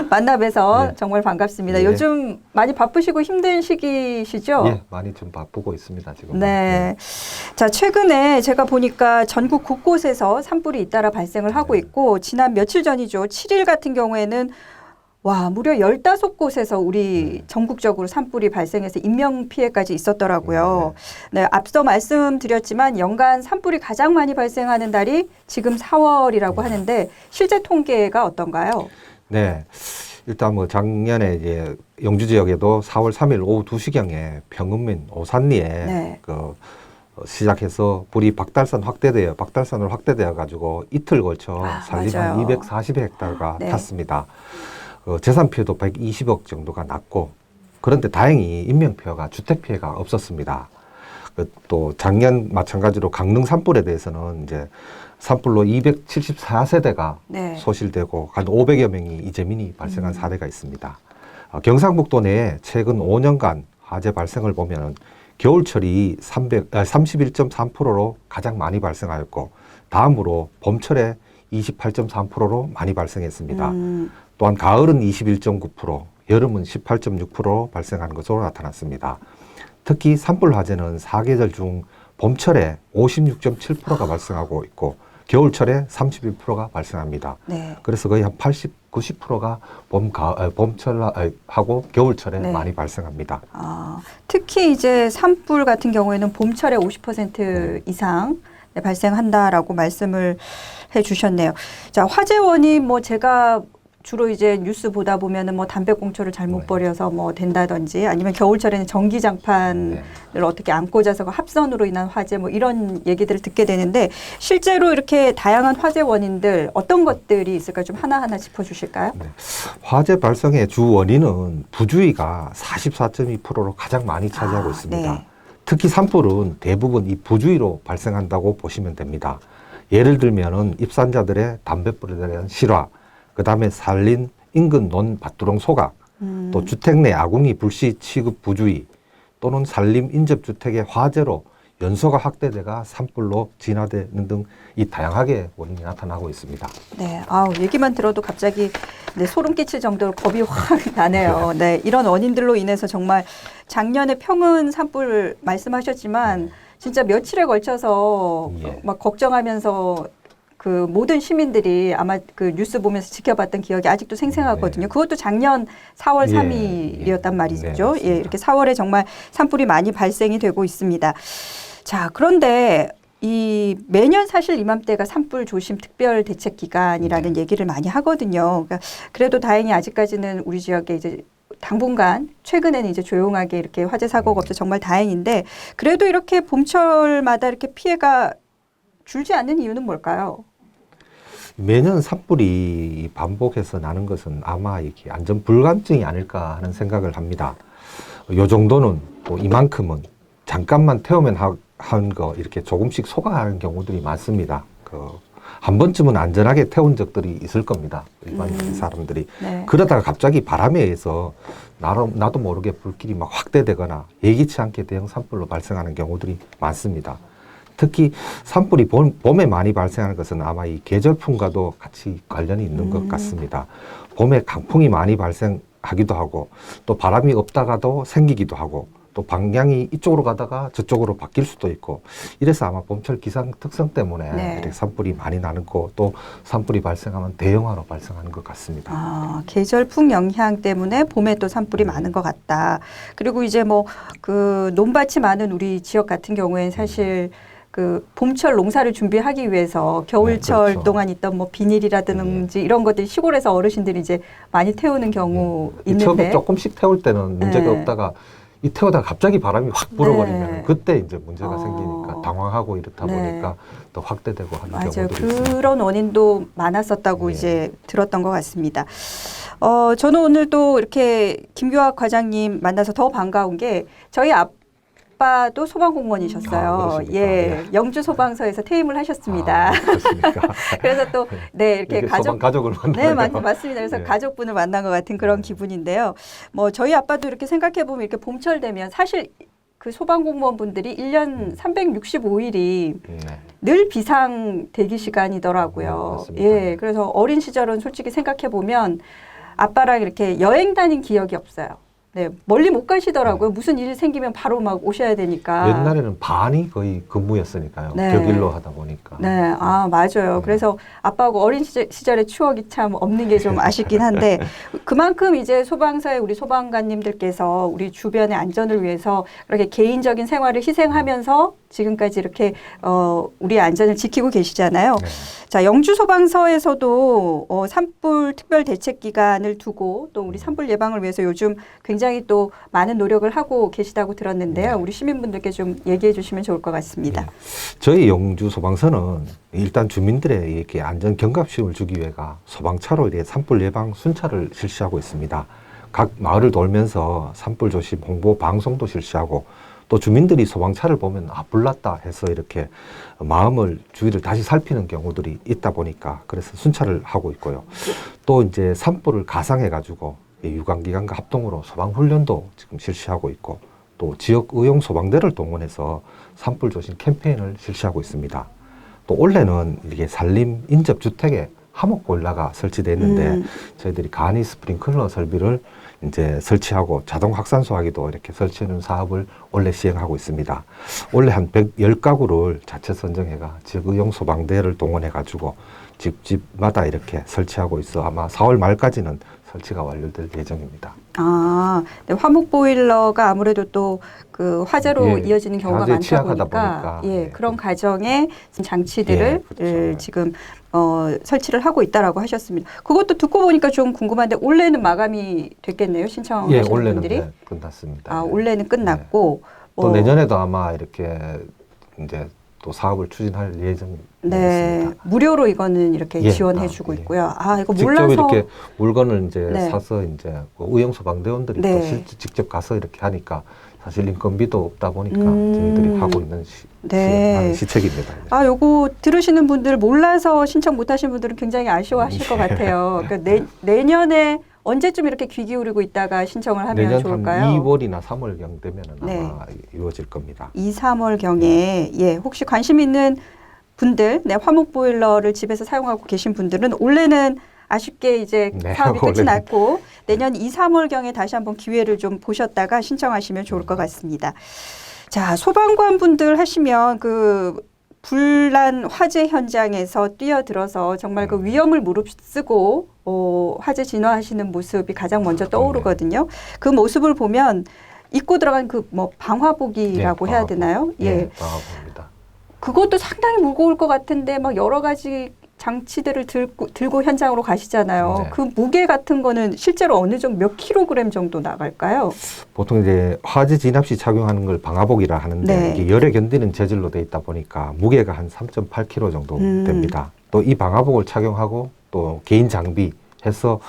만나 뵈서 네. 정말 반갑습니다. 예. 요즘 많이 바쁘시고 힘든 시기시죠? 예, 많이 좀 바쁘고 있습니다. 지금. 네. 자, 최근에 제가 보니까 전국 곳곳에서 산불이 잇따라 발생을 하고 있고 지난 며칠 전이죠. 7일 같은 경우에는 무려 15곳에서 우리 전국적으로 산불이 발생해서 인명피해까지 있었더라고요. 네, 앞서 말씀드렸지만 연간 산불이 가장 많이 발생하는 달이 지금 4월이라고 하는데 실제 통계가 어떤가요? 네. 일단 뭐 작년에 이제 영주 지역에도 4월 3일 오후 2시경에 평은면 오산리에 시작해서 불이 박달산으로 확대되어 가지고 이틀 걸쳐 산리반 240헥타르가 탔습니다. 재산 피해도 120억 정도가 났고, 그런데 다행히 인명 피해가 주택 피해가 없었습니다. 또 작년 마찬가지로 강릉 산불에 대해서는 이제 산불로 274세대가 소실되고 한 500여 명이 이재민이 발생한 사례가 있습니다. 경상북도 내에 최근 5년간 화재 발생을 보면 겨울철이 31.3%로 가장 많이 발생하였고, 다음으로 봄철에 28.3%로 많이 발생했습니다. 또한 가을은 21.9%, 여름은 18.6% 발생하는 것으로 나타났습니다. 특히 산불 화재는 사계절 중 봄철에 56.7%가 발생하고 있고 겨울철에 31%가 발생합니다. 그래서 거의 한 80, 90%가 봄철하고 겨울철에 많이 발생합니다. 특히 이제 산불 같은 경우에는 봄철에 50% 이상 발생한다라고 말씀을 해주셨네요. 자, 화재 원인 제가 주로 이제 뉴스 보다 보면은 뭐 담배꽁초를 잘못 네. 버려서 뭐 된다든지 아니면 겨울철에는 전기장판을 어떻게 안 꽂아서 합선으로 인한 화재 뭐 이런 얘기들을 듣게 되는데 실제로 이렇게 다양한 화재 원인들 어떤 것들이 있을까 좀 하나하나 짚어주실까요? 네. 화재 발생의 주 원인은 부주의가 44.2%로 가장 많이 차지하고 있습니다. 네. 특히 산불은 대부분 이 부주의로 발생한다고 보시면 됩니다. 예를 들면은 입산자들의 담뱃불에 대한 실화, 그 다음에 산린 인근 논 밭두렁 소각, 또 주택 내 아궁이 불시 취급 부주의, 또는 산림 인접 주택의 화재로 연소가 확대돼가 산불로 진화되는 등 이 다양하게 원인이 나타나고 있습니다. 네, 얘기만 들어도 갑자기 네, 소름 끼칠 정도로 겁이 확 나네요. 네, 이런 원인들로 인해서 정말 작년에 평은 산불 말씀하셨지만 진짜 며칠에 걸쳐서 예. 막 걱정하면서 그 모든 시민들이 아마 그 뉴스 보면서 지켜봤던 기억이 아직도 생생하거든요. 네. 그것도 작년 4월 예, 3일이었단 예. 말이죠. 네, 맞습니다. 예, 이렇게 4월에 정말 산불이 많이 발생이 되고 있습니다. 자, 그런데 이 매년 사실 이맘때가 산불 조심 특별 대책 기간이라는 얘기를 많이 하거든요. 그러니까 그래도 다행히 아직까지는 우리 지역에 이제 당분간 최근에는 이제 조용하게 이렇게 화재 사고가 없어 정말 다행인데 그래도 이렇게 봄철마다 이렇게 피해가 줄지 않는 이유는 뭘까요? 매년 산불이 반복해서 나는 것은 아마 이렇게 안전 불감증이 아닐까 하는 생각을 합니다. 요 정도는 또 이만큼은 잠깐만 태우면 한 거 이렇게 조금씩 소가하는 경우들이 많습니다. 한 번쯤은 안전하게 태운 적들이 있을 겁니다. 일반 사람들이. 네. 그러다가 갑자기 바람에 의해서 나도 모르게 불길이 막 확대되거나 예기치 않게 대형 산불로 발생하는 경우들이 많습니다. 특히 산불이 봄에 많이 발생하는 것은 아마 이 계절풍과도 같이 관련이 있는 것 같습니다. 봄에 강풍이 많이 발생하기도 하고 또 바람이 없다가도 생기기도 하고 또 방향이 이쪽으로 가다가 저쪽으로 바뀔 수도 있고 이래서 아마 봄철 기상 특성 때문에 네. 이렇게 산불이 많이 나는 거 또 산불이 발생하면 대형화로 발생하는 것 같습니다. 계절풍 영향 때문에 봄에 또 산불이 많은 것 같다. 그리고 이제 뭐 그 논밭이 많은 우리 지역 같은 경우에는 사실 그 봄철 농사를 준비하기 위해서 겨울철 네, 그렇죠. 동안 있던 뭐 비닐이라든지 이런 것들이 시골에서 어르신들이 이제 많이 태우는 경우 있는데 처음에 조금씩 태울 때는 문제가 네. 없다가 이 태우다가 갑자기 바람이 확 불어버리면 네. 그때 이제 문제가 생기니까 당황하고 이렇다 네. 보니까 더 확대되고 하는 맞아요. 경우들이 있습니다. 그런 원인도 많았었다고 예. 이제 들었던 것 같습니다. 저는 오늘 또 이렇게 김규학 과장님 만나서 더 반가운 게 저희 아빠도 소방공무원이셨어요. 그러십니까? 예, 네. 영주 소방서에서 퇴임을 하셨습니다. 그렇습니까? 그래서 또 네 이렇게 가족을 네, 만나요. 맞습니다. 그래서 네. 가족분을 만난 것 같은 그런 기분인데요. 뭐 저희 아빠도 이렇게 생각해 보면 이렇게 봄철 되면 사실 그 소방공무원 분들이 1년 365일이 네. 늘 비상 대기 시간이더라고요. 맞습니다. 예, 그래서 어린 시절은 솔직히 생각해 보면 아빠랑 이렇게 여행 다닌 기억이 없어요. 네, 멀리 못 가시더라고요. 무슨 일이 생기면 바로 막 오셔야 되니까. 옛날에는 반이 거의 근무였으니까요. 네. 격일로 하다 보니까. 네, 맞아요. 그래서 아빠하고 어린 시절의 추억이 참 없는 게 좀 아쉽긴 한데 그만큼 이제 소방서의 우리 소방관님들께서 우리 주변의 안전을 위해서 그렇게 개인적인 생활을 희생하면서 지금까지 이렇게 우리의 안전을 지키고 계시잖아요. 네. 자, 영주 소방서에서도 산불 특별 대책 기간을 두고 또 우리 산불 예방을 위해서 요즘 굉장히 또 많은 노력을 하고 계시다고 들었는데요. 우리 시민분들께 좀 얘기해 주시면 좋을 것 같습니다. 저희 영주 소방서는 일단 주민들의 이렇게 안전 경각심을 주기 위해가 소방차로 이렇게 산불 예방 순찰을 실시하고 있습니다. 각 마을을 돌면서 산불 조심 홍보 방송도 실시하고 또 주민들이 소방차를 보면 불났다 해서 이렇게 마음을 주위를 다시 살피는 경우들이 있다 보니까 그래서 순찰을 하고 있고요. 또 이제 산불을 가상해 가지고 유관기관과 합동으로 소방훈련도 지금 실시하고 있고 또 지역 의용 소방대를 동원해서 산불 조심 캠페인을 실시하고 있습니다. 또 올해는 이게 산림 인접 주택에 하목 보일러가 설치되어 있는데 저희들이 간이 스프링클러 설비를 이제 설치하고 자동 확산소화기도 이렇게 설치하는 사업을 올해 시행하고 있습니다. 올해 한 110가구를 자체 선정해가 지역 의용 소방대를 동원해 가지고 집마다 이렇게 설치하고 있어 아마 4월 말까지는 설치가 완료될 예정입니다. 아, 네, 화목 보일러가 아무래도 또 그 화재로 예, 이어지는 경우가 화재에 많다 취약하다 보니까, 보니까, 예, 예, 그런 가정에 장치들을 예, 그렇죠. 지금 설치를 하고 있다라고 하셨습니다. 그것도 듣고 보니까 좀 궁금한데 올해는 마감이 됐겠네요, 신청하시는 예, 올해는 분들이. 네, 끝났습니다. 아, 예. 올해는 끝났고 또 내년에도 아마 이렇게 이제 또 사업을 추진할 예정입니다. 네, 무료로 이거는 이렇게 예, 지원해주고 예. 있고요. 아, 이거 직접 몰라서 이렇게 물건을 이제 네. 사서 이제 그 의용소방대원들이 네. 또 실제 직접 가서 이렇게 하니까 사실 인건비도 없다 보니까 음. 저희들이 하고 있는 네. 시책입니다. 아, 요거 들으시는 분들 몰라서 신청 못 하신 분들은 굉장히 아쉬워하실 것 같아요. 그러니까 내년에 언제쯤 이렇게 귀 기울이고 있다가 신청을 하면 내년 좋을까요? 한 2월이나 3월경 되면은 네. 아마 이루어질 겁니다. 2, 3월경에 예, 혹시 관심 있는 분들, 네, 화목 보일러를 집에서 사용하고 계신 분들은 올해는 아쉽게 이제 네, 사업이 끝이 올해는. 났고 내년 2, 3월경에 다시 한번 기회를 좀 보셨다가 신청하시면 좋을 것 같습니다. 자, 소방관 분들 하시면 그 불난 화재 현장에서 뛰어들어서 정말 그 위험을 무릅쓰고 화재 진화하시는 모습이 가장 먼저 떠오르거든요. 그 모습을 보면 입고 들어간 그 뭐 방화복이라고 해야 되나요? 예. 방화복입니다. 그것도 상당히 무거울 것 같은데 막 여러 가지 장치들을 들고 현장으로 가시잖아요. 네. 그 무게 같은 거는 실제로 어느 정도 몇 킬로그램 정도 나갈까요? 보통 이제 화재 진압 시 착용하는 걸 방화복이라 하는데 네. 이게 열에 견디는 재질로 돼 있다 보니까 무게가 한 3.8kg 정도 됩니다. 또 이 방화복을 착용하고 또 개인 장비 해서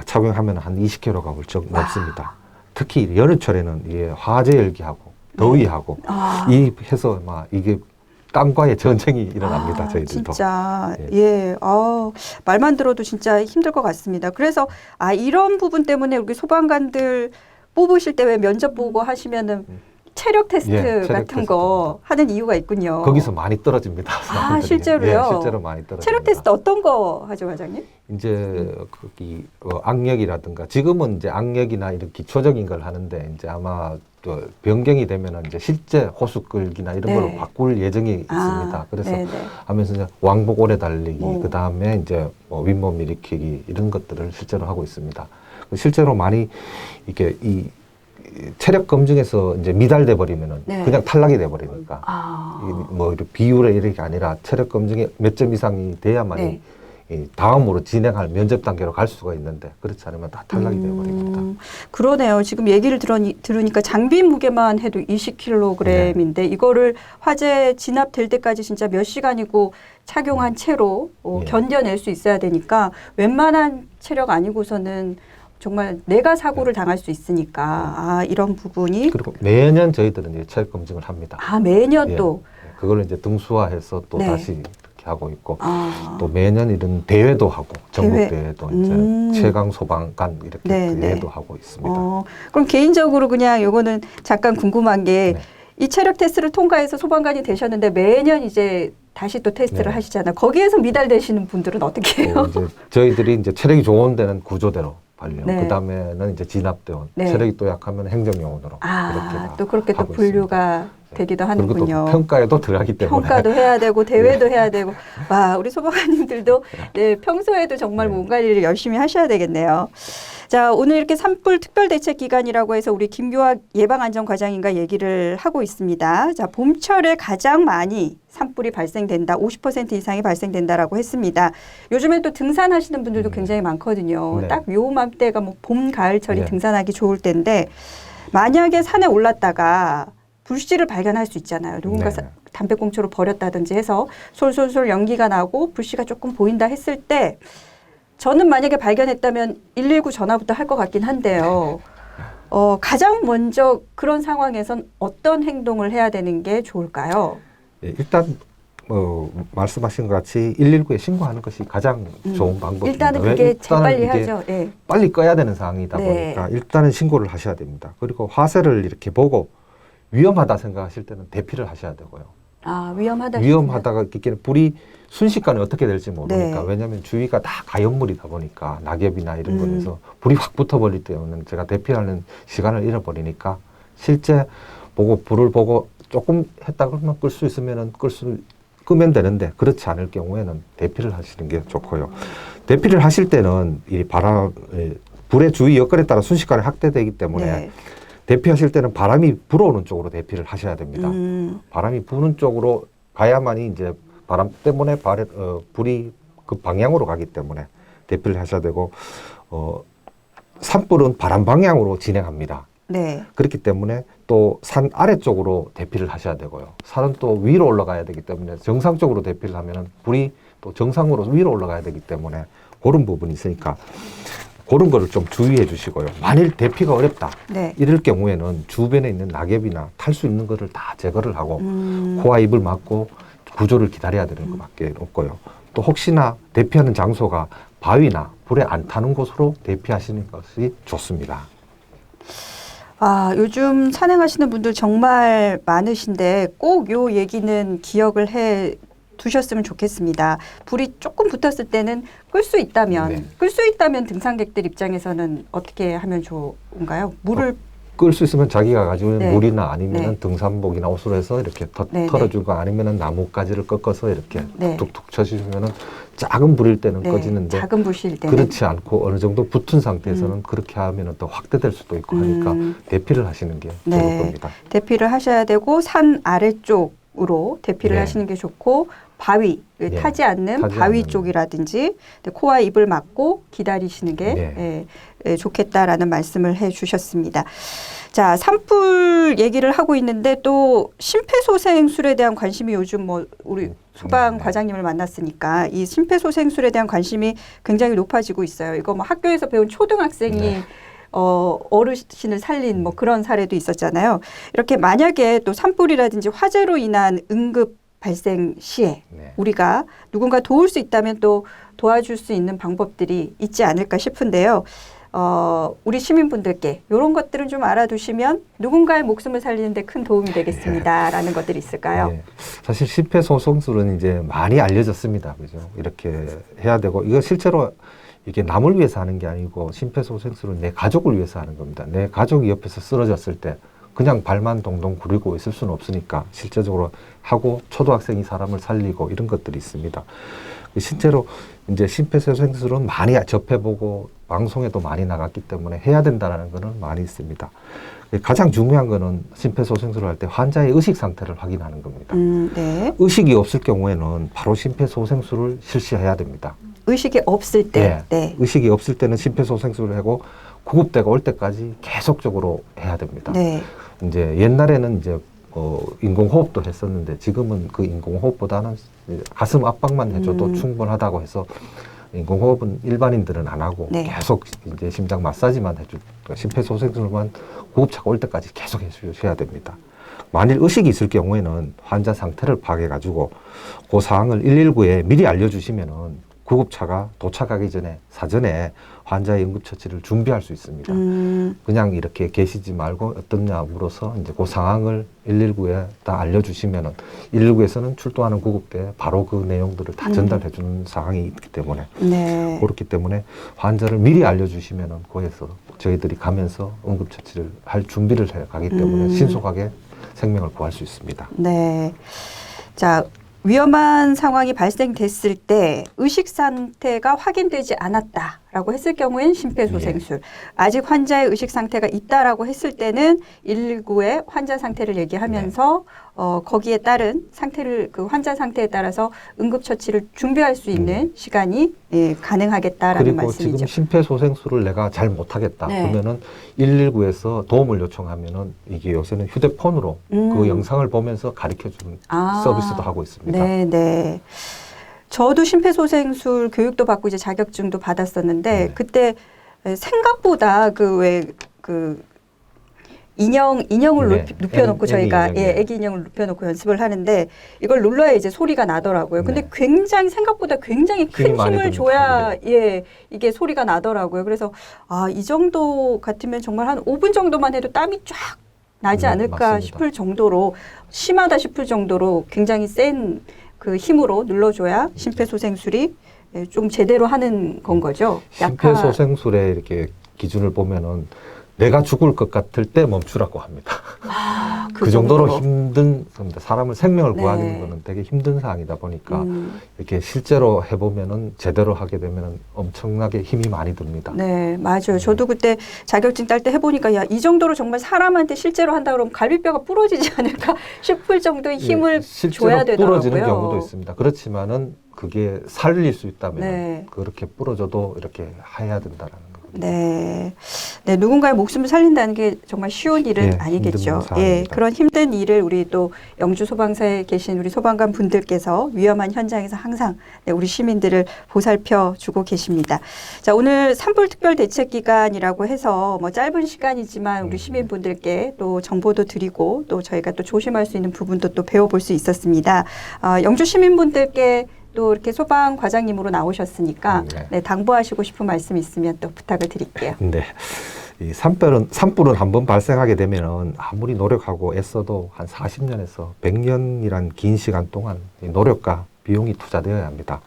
착용하면 한 20kg가 훌쩍 넘습니다. 특히 여름철에는 이 화재 열기하고 더위하고 이 해서 막 이게 땀과의 전쟁이 일어납니다. 저희들도. 진짜 예, 말만 들어도 진짜 힘들 것 같습니다. 그래서 이런 부분 때문에 우리 소방관들 뽑으실 때 왜 면접 보고 하시면은 체력 테스트 체력 같은 거 하는 이유가 있군요. 거기서 많이 떨어집니다. 사람들이. 실제로요? 예, 실제로 많이 떨어집니다. 체력 테스트 어떤 거 하죠, 과장님? 이제 거기 악력이라든가 지금은 이제 악력이나 이런 기초적인 걸 하는데 이제 아마 또 변경이 되면은 이제 실제 호수 끌기나 이런 네. 걸로 바꿀 예정이 있습니다. 그래서 네네. 하면서 이제 왕복 오래 달리기, 그 다음에 이제 뭐 윗몸 일으키기 이런 것들을 실제로 하고 있습니다. 실제로 많이 이렇게 이 체력 검증에서 이제 미달돼 버리면은 네. 그냥 탈락이 돼 버리니까 뭐 이렇게 비율에 이런 게 아니라 체력 검증에 몇 점 이상이 돼야만이 네. 이 다음으로 진행할 면접 단계로 갈 수가 있는데 그렇지 않으면 다 탈락이 돼 버립니다. 그러네요. 지금 얘기를 들으니까 장비 무게만 해도 20kg인데 이거를 화재 진압될 때까지 진짜 몇 시간이고 착용한 채로 견뎌낼 수 있어야 되니까 웬만한 체력 아니고서는 정말 내가 사고를 당할 수 있으니까 이런 부분이 그리고 매년 저희들은 이제 체력 검증을 합니다. 매년 또 그걸 이제 등수화해서 또 네. 다시 이렇게 하고 있고 또 매년 이런 대회도 하고 전국 대회도 이제 최강 소방관 이렇게 네, 대회도 네. 하고 있습니다. 그럼 개인적으로 그냥 요거는 잠깐 궁금한 게 이 체력 테스트를 통과해서 소방관이 되셨는데 매년 이제 다시 또 테스트를 네. 하시잖아요. 거기에서 미달되시는 분들은 어떻게 해요? 이제 저희들이 이제 체력이 좋은 데는 구조대로 발령, 네. 그 다음에는 이제 진압대원, 네. 체력이 또 약하면 행정요원으로 이렇게 또 그렇게 또 하고 분류가 있습니다. 되기도 그리고 또 하는군요. 평가에도 들어가기 때문에 평가도 해야 되고 대회도 해야 되고 와 우리 소방관님들도 네, 평소에도 정말 몸 관리를 열심히 하셔야 되겠네요. 자 오늘 이렇게 산불 특별대책 기간이라고 해서 우리 김규학 예방안전과장님과 얘기를 하고 있습니다. 자 봄철에 가장 많이 산불이 발생된다. 50% 이상이 발생된다라고 했습니다. 요즘에 또 등산하시는 분들도 굉장히 많거든요. 네. 딱 요맘때가 뭐 봄, 가을철이 네. 등산하기 좋을 때인데 만약에 산에 올랐다가 불씨를 발견할 수 있잖아요. 누군가 네. 담배꽁초로 버렸다든지 해서 솔솔솔 연기가 나고 불씨가 조금 보인다 했을 때 저는 만약에 발견했다면 119 전화부터 할 것 같긴 한데요. 가장 먼저 그런 상황에선 어떤 행동을 해야 되는 게 좋을까요? 일단 말씀하신 것 같이 119에 신고하는 것이 가장 좋은 방법입니다. 일단은 그게 재빨리 해야죠. 네. 빨리 꺼야 되는 상황이다 네. 보니까 일단은 신고를 하셔야 됩니다. 그리고 화세를 이렇게 보고 위험하다 생각하실 때는 대피를 하셔야 되고요. 위험하다. 위험하다가 이렇게 불이 순식간에 어떻게 될지 모르니까 네. 왜냐하면 주위가 다 가연물이다 보니까 낙엽이나 이런 거에서 불이 확 붙어버릴 때는 제가 대피하는 시간을 잃어버리니까 실제 보고 불을 보고 조금 했다 그러면 끌 수 있으면은 끌 수 끄면 되는데 그렇지 않을 경우에는 대피를 하시는 게 좋고요. 대피를 하실 때는 이 불의 주위 여건에 따라 순식간에 확대되기 때문에 네. 대피하실 때는 바람이 불어오는 쪽으로 대피를 하셔야 됩니다. 바람이 부는 쪽으로 가야만이 이제 바람 때문에 불이 그 방향으로 가기 때문에 대피를 하셔야 되고, 산불은 바람 방향으로 진행합니다. 네. 그렇기 때문에 또 산 아래쪽으로 대피를 하셔야 되고요. 산은 또 위로 올라가야 되기 때문에 정상적으로 대피를 하면은 불이 또 정상으로 위로 올라가야 되기 때문에 그런 부분이 있으니까 그런 거를 좀 주의해 주시고요. 만일 대피가 어렵다. 네. 이럴 경우에는 주변에 있는 낙엽이나 탈 수 있는 거를 다 제거를 하고 코와 입을 막고 구조를 기다려야 되는 것밖에 없고요. 또 혹시나 대피하는 장소가 바위나 불에 안 타는 곳으로 대피하시는 것이 좋습니다. 아, 요즘 산행하시는 분들 정말 많으신데 꼭 요 얘기는 기억을 해 두셨으면 좋겠습니다. 불이 조금 붙었을 때는 끌 수 있다면, 네. 끌 수 있다면 등산객들 입장에서는 어떻게 하면 좋은가요? 물을 끌 수 있으면 자기가 가지고 있는 네. 물이나 아니면 네. 등산복이나 옷으로 해서 이렇게 네, 털어주고 아니면 나뭇가지를 꺾어서 이렇게 네. 툭툭 쳐주시면 작은 불일 때는 네, 꺼지는데 작은 불씨일 때는 그렇지 않고 어느 정도 붙은 상태에서는 그렇게 하면 더 확대될 수도 있고 하니까 대피를 하시는 게 네. 좋을 겁니다. 대피를 하셔야 되고 산 아래쪽으로 대피를 네. 하시는 게 좋고 바위 네. 타지 않는 타지 바위 않는. 쪽이라든지 코와 입을 막고 기다리시는 게 네. 좋겠다라는 말씀을 해주셨습니다. 자, 산불 얘기를 하고 있는데 또 심폐소생술에 대한 관심이 요즘 뭐 우리 소방 네. 과장님을 만났으니까 이 심폐소생술에 대한 관심이 굉장히 높아지고 있어요. 이거 뭐 학교에서 배운 초등학생이 네. 어르신을 살린 뭐 그런 사례도 있었잖아요. 이렇게 만약에 또 산불이라든지 화재로 인한 응급 발생 시에 네. 우리가 누군가 도울 수 있다면 또 도와줄 수 있는 방법들이 있지 않을까 싶은데요. 우리 시민분들께 이런 것들은 좀 알아두시면 누군가의 목숨을 살리는 데 큰 도움이 되겠습니다라는 것들이 있을까요? 네. 사실 심폐소생술은 이제 많이 알려졌습니다. 그죠? 이렇게 해야 되고 이거 실제로 이게 남을 위해서 하는 게 아니고 심폐소생술은 내 가족을 위해서 하는 겁니다. 내 가족이 옆에서 쓰러졌을 때 그냥 발만 동동 구르고 있을 수는 없으니까 실제적으로 하고 초등학생이 사람을 살리고 이런 것들이 있습니다. 실제로 이제 심폐소생술은 많이 접해보고 방송에도 많이 나갔기 때문에 해야 된다는 거는 많이 있습니다. 가장 중요한 거는 심폐소생술을 할 때 환자의 의식 상태를 확인하는 겁니다. 네. 의식이 없을 경우에는 바로 심폐소생술을 실시해야 됩니다. 의식이 없을 때. 네. 의식이 없을 때는 심폐소생술을 하고 구급대가 올 때까지 계속적으로 해야 됩니다. 네. 이제 옛날에는 이제 인공호흡도 했었는데 지금은 그 인공호흡보다는 가슴 압박만 해줘도 충분하다고 해서 인공호흡은 일반인들은 안 하고 네. 계속 이제 심장 마사지만 심폐소생술만 구급차가 올 때까지 계속 해주셔야 됩니다. 만일 의식이 있을 경우에는 환자 상태를 파악해가지고 그 사항을 119에 미리 알려주시면은 구급차가 도착하기 전에 사전에 환자의 응급처치를 준비할 수 있습니다. 그냥 이렇게 계시지 말고 어떻냐 물어서 이제 그 상황을 119에 다 알려주시면은 119에서는 출동하는 구급대에 바로 그 내용들을 다 전달해 주는 상황이 있기 때문에 네. 그렇기 때문에 환자를 미리 알려주시면은 거기에서 저희들이 가면서 응급처치를 할 준비를 해 가기 때문에 신속하게 생명을 구할 수 있습니다. 네. 자, 위험한 상황이 발생됐을 때 의식 상태가 확인되지 않았다라고 했을 경우엔 심폐소생술. 아직 환자의 의식 상태가 있다라고 했을 때는 119에 환자 상태를 얘기하면서 거기에 따른 상태를 그 환자 상태에 따라서 응급처치를 준비할 수 있는 시간이 가능하겠다라는 그리고 말씀이죠. 지금 심폐소생술을 내가 잘 못하겠다 네. 그러면은 119에서 도움을 요청하면은 이게 요새는 휴대폰으로 그 영상을 보면서 가르쳐주는 서비스도 하고 있습니다. 네, 네. 저도 심폐소생술 교육도 받고 이제 자격증도 받았었는데 네. 그때 생각보다 인형을 네. 눕혀놓고 저희가 애기 인형, 애기 인형을 눕혀놓고 연습을 하는데 이걸 눌러야 이제 소리가 나더라고요. 근데 네. 굉장히 생각보다 굉장히 큰 힘이 많이 힘을 듭니다. 줘야 이게 소리가 나더라고요. 그래서 이 정도 같으면 정말 한 5분 정도만 해도 땀이 쫙 나지 않을까 맞습니다. 싶을 정도로 심하다 싶을 정도로 굉장히 센 그 힘으로 눌러줘야 심폐소생술이 좀 제대로 하는 건 거죠. 심폐소생술의 이렇게 기준을 보면은 내가 죽을 것 같을 때 멈추라고 합니다. 그 정도로 힘든 겁니다. 사람을 생명을 구하는 거는 되게 힘든 사항이다 보니까 이렇게 실제로 해보면은 제대로 하게 되면은 엄청나게 힘이 많이 듭니다. 네, 맞아요. 저도 그때 자격증 딸 때 해보니까 야, 이 정도로 정말 사람한테 실제로 한다 그러면 갈비뼈가 부러지지 않을까 싶을 정도의 힘을 실제로 줘야 되더라고요. 부러지는 경우도 있습니다. 그렇지만은 그게 살릴 수 있다면 네. 그렇게 부러져도 이렇게 해야 된다라는 거거든요. 네. 네, 누군가의 목숨을 살린다는 게 정말 쉬운 일은 네, 아니겠죠. 힘든 예, 사안입니다. 그런 힘든 일을 우리 또 영주 소방서에 계신 우리 소방관 분들께서 위험한 현장에서 항상 네, 우리 시민들을 보살펴 주고 계십니다. 자, 오늘 산불 특별 대책 기간이라고 해서 뭐 짧은 시간이지만 우리 시민분들께 또 정보도 드리고 또 저희가 또 조심할 수 있는 부분도 또 배워볼 수 있었습니다. 영주 시민분들께 또 이렇게 소방 과장님으로 나오셨으니까 네, 당부하시고 싶은 말씀 있으면 또 부탁을 드릴게요. 네. 이 산불은 한번 발생하게 되면은 아무리 노력하고 애써도 한 40년에서 100년이란 긴 시간 동안 이 노력과 비용이 투자되어야 합니다.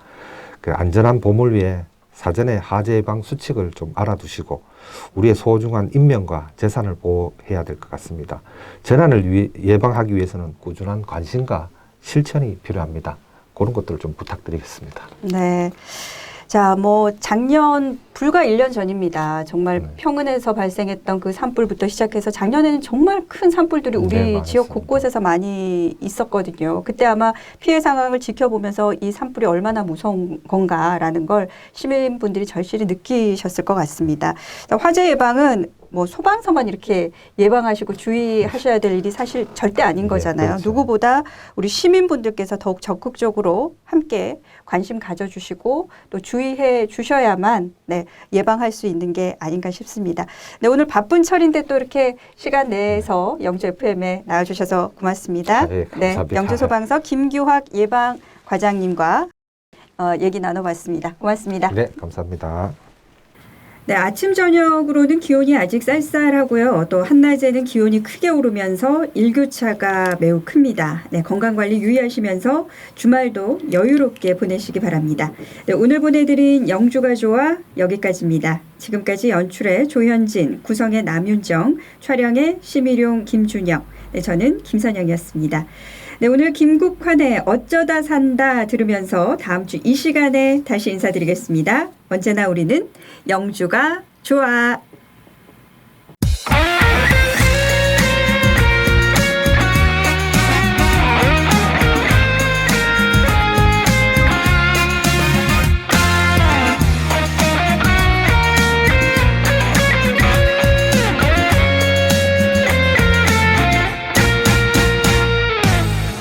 그 안전한 봄을 위해 사전에 화재 예방 수칙을 좀 알아두시고 우리의 소중한 인명과 재산을 보호해야 될 것 같습니다. 재난을 예방하기 위해서는 꾸준한 관심과 실천이 필요합니다. 그런 것들을 좀 부탁드리겠습니다. 네. 자, 뭐 작년 불과 1년 전입니다. 정말 평은에서 발생했던 그 산불부터 시작해서 작년에는 정말 큰 산불들이 우리 지역 곳곳에서 많이 있었거든요. 그때 아마 피해 상황을 지켜보면서 이 산불이 얼마나 무서운 건가라는 걸 시민분들이 절실히 느끼셨을 것 같습니다. 자, 화재 예방은 뭐 소방서만 이렇게 예방하시고 주의하셔야 될 일이 사실 절대 아닌 거잖아요. 그렇죠. 누구보다 우리 시민분들께서 더욱 적극적으로 함께 관심 가져주시고 또 주의해 주셔야만 네, 예방할 수 있는 게 아닌가 싶습니다. 네, 오늘 바쁜 철인데 또 이렇게 시간 내서 영주 FM에 나와주셔서 고맙습니다. 네, 감사합니다. 영주 소방서 김규학 예방 과장님과 얘기 나눠봤습니다. 고맙습니다. 네, 감사합니다. 네, 아침 저녁으로는 기온이 아직 쌀쌀하고요. 또 한낮에는 기온이 크게 오르면서 일교차가 매우 큽니다. 네, 건강관리 유의하시면서 주말도 여유롭게 보내시기 바랍니다. 네, 오늘 보내드린 영주가 좋아 여기까지입니다. 지금까지 연출의 조현진, 구성의 남윤정, 촬영의 심일용, 김준영, 네, 저는 김선영이었습니다. 네, 오늘 김국환의 어쩌다 산다 들으면서 다음 주 이 시간에 다시 인사드리겠습니다. 언제나 우리는 영주가 좋아.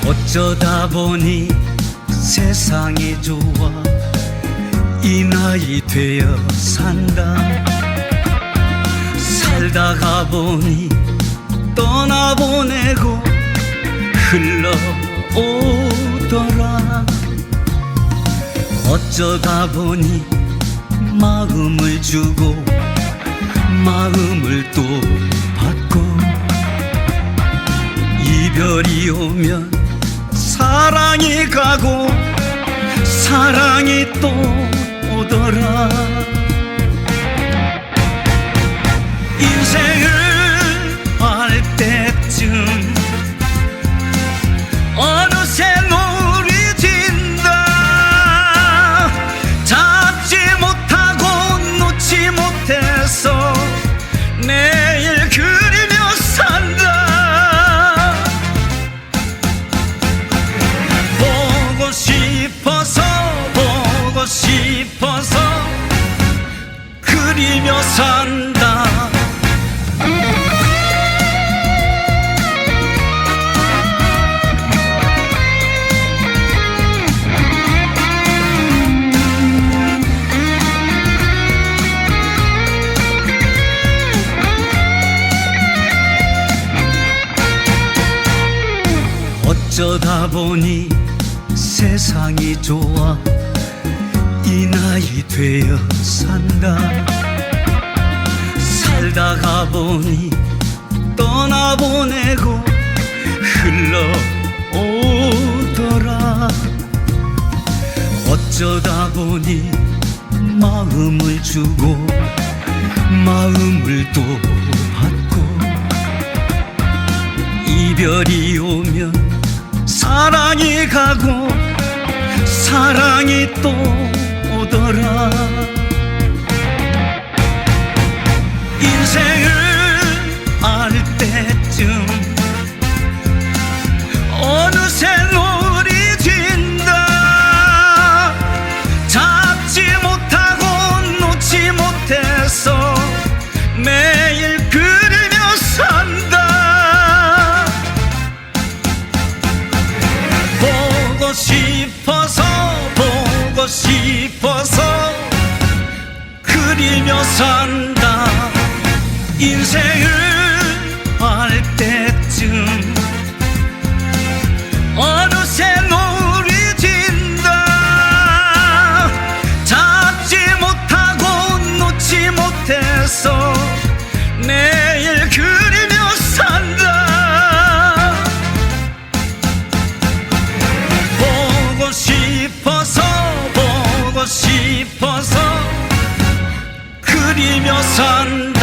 어쩌다 보니 세상이 좋아 이 나이 되어 산다 살다가 보니 떠나보내고 흘러오더라 어쩌다 보니 마음을 주고 마음을 또 받고 이별이 오면 사랑이 가고 사랑이 또 오더라 인생을 알 때쯤 어느새 노을이 진다 잡지 못하고 놓지 못해서 내일 그리며 산다 보고 싶어서 그리며 산다 어쩌다 보니 세상이 좋아 이 나이 되어 산다 살다가 보니 떠나보내고 흘러오더라 어쩌다 보니 마음을 주고 마음을 또 이별이 오면 사랑이 가고 사랑이 또 오더라. 인생을 알 때쯤 어느새 놀이 진다. 잡지 못하고 놓지 못해서 매일 그리며 산다. 보고 싶어서 보고 싶어서 그리며 산다. 인생을 알 때쯤 어느새 놀이 진다. 잡지 못하고 놓지 못해서 매일 그리며 산다. 보고 싶어서 보고 싶어서 그리며 산다.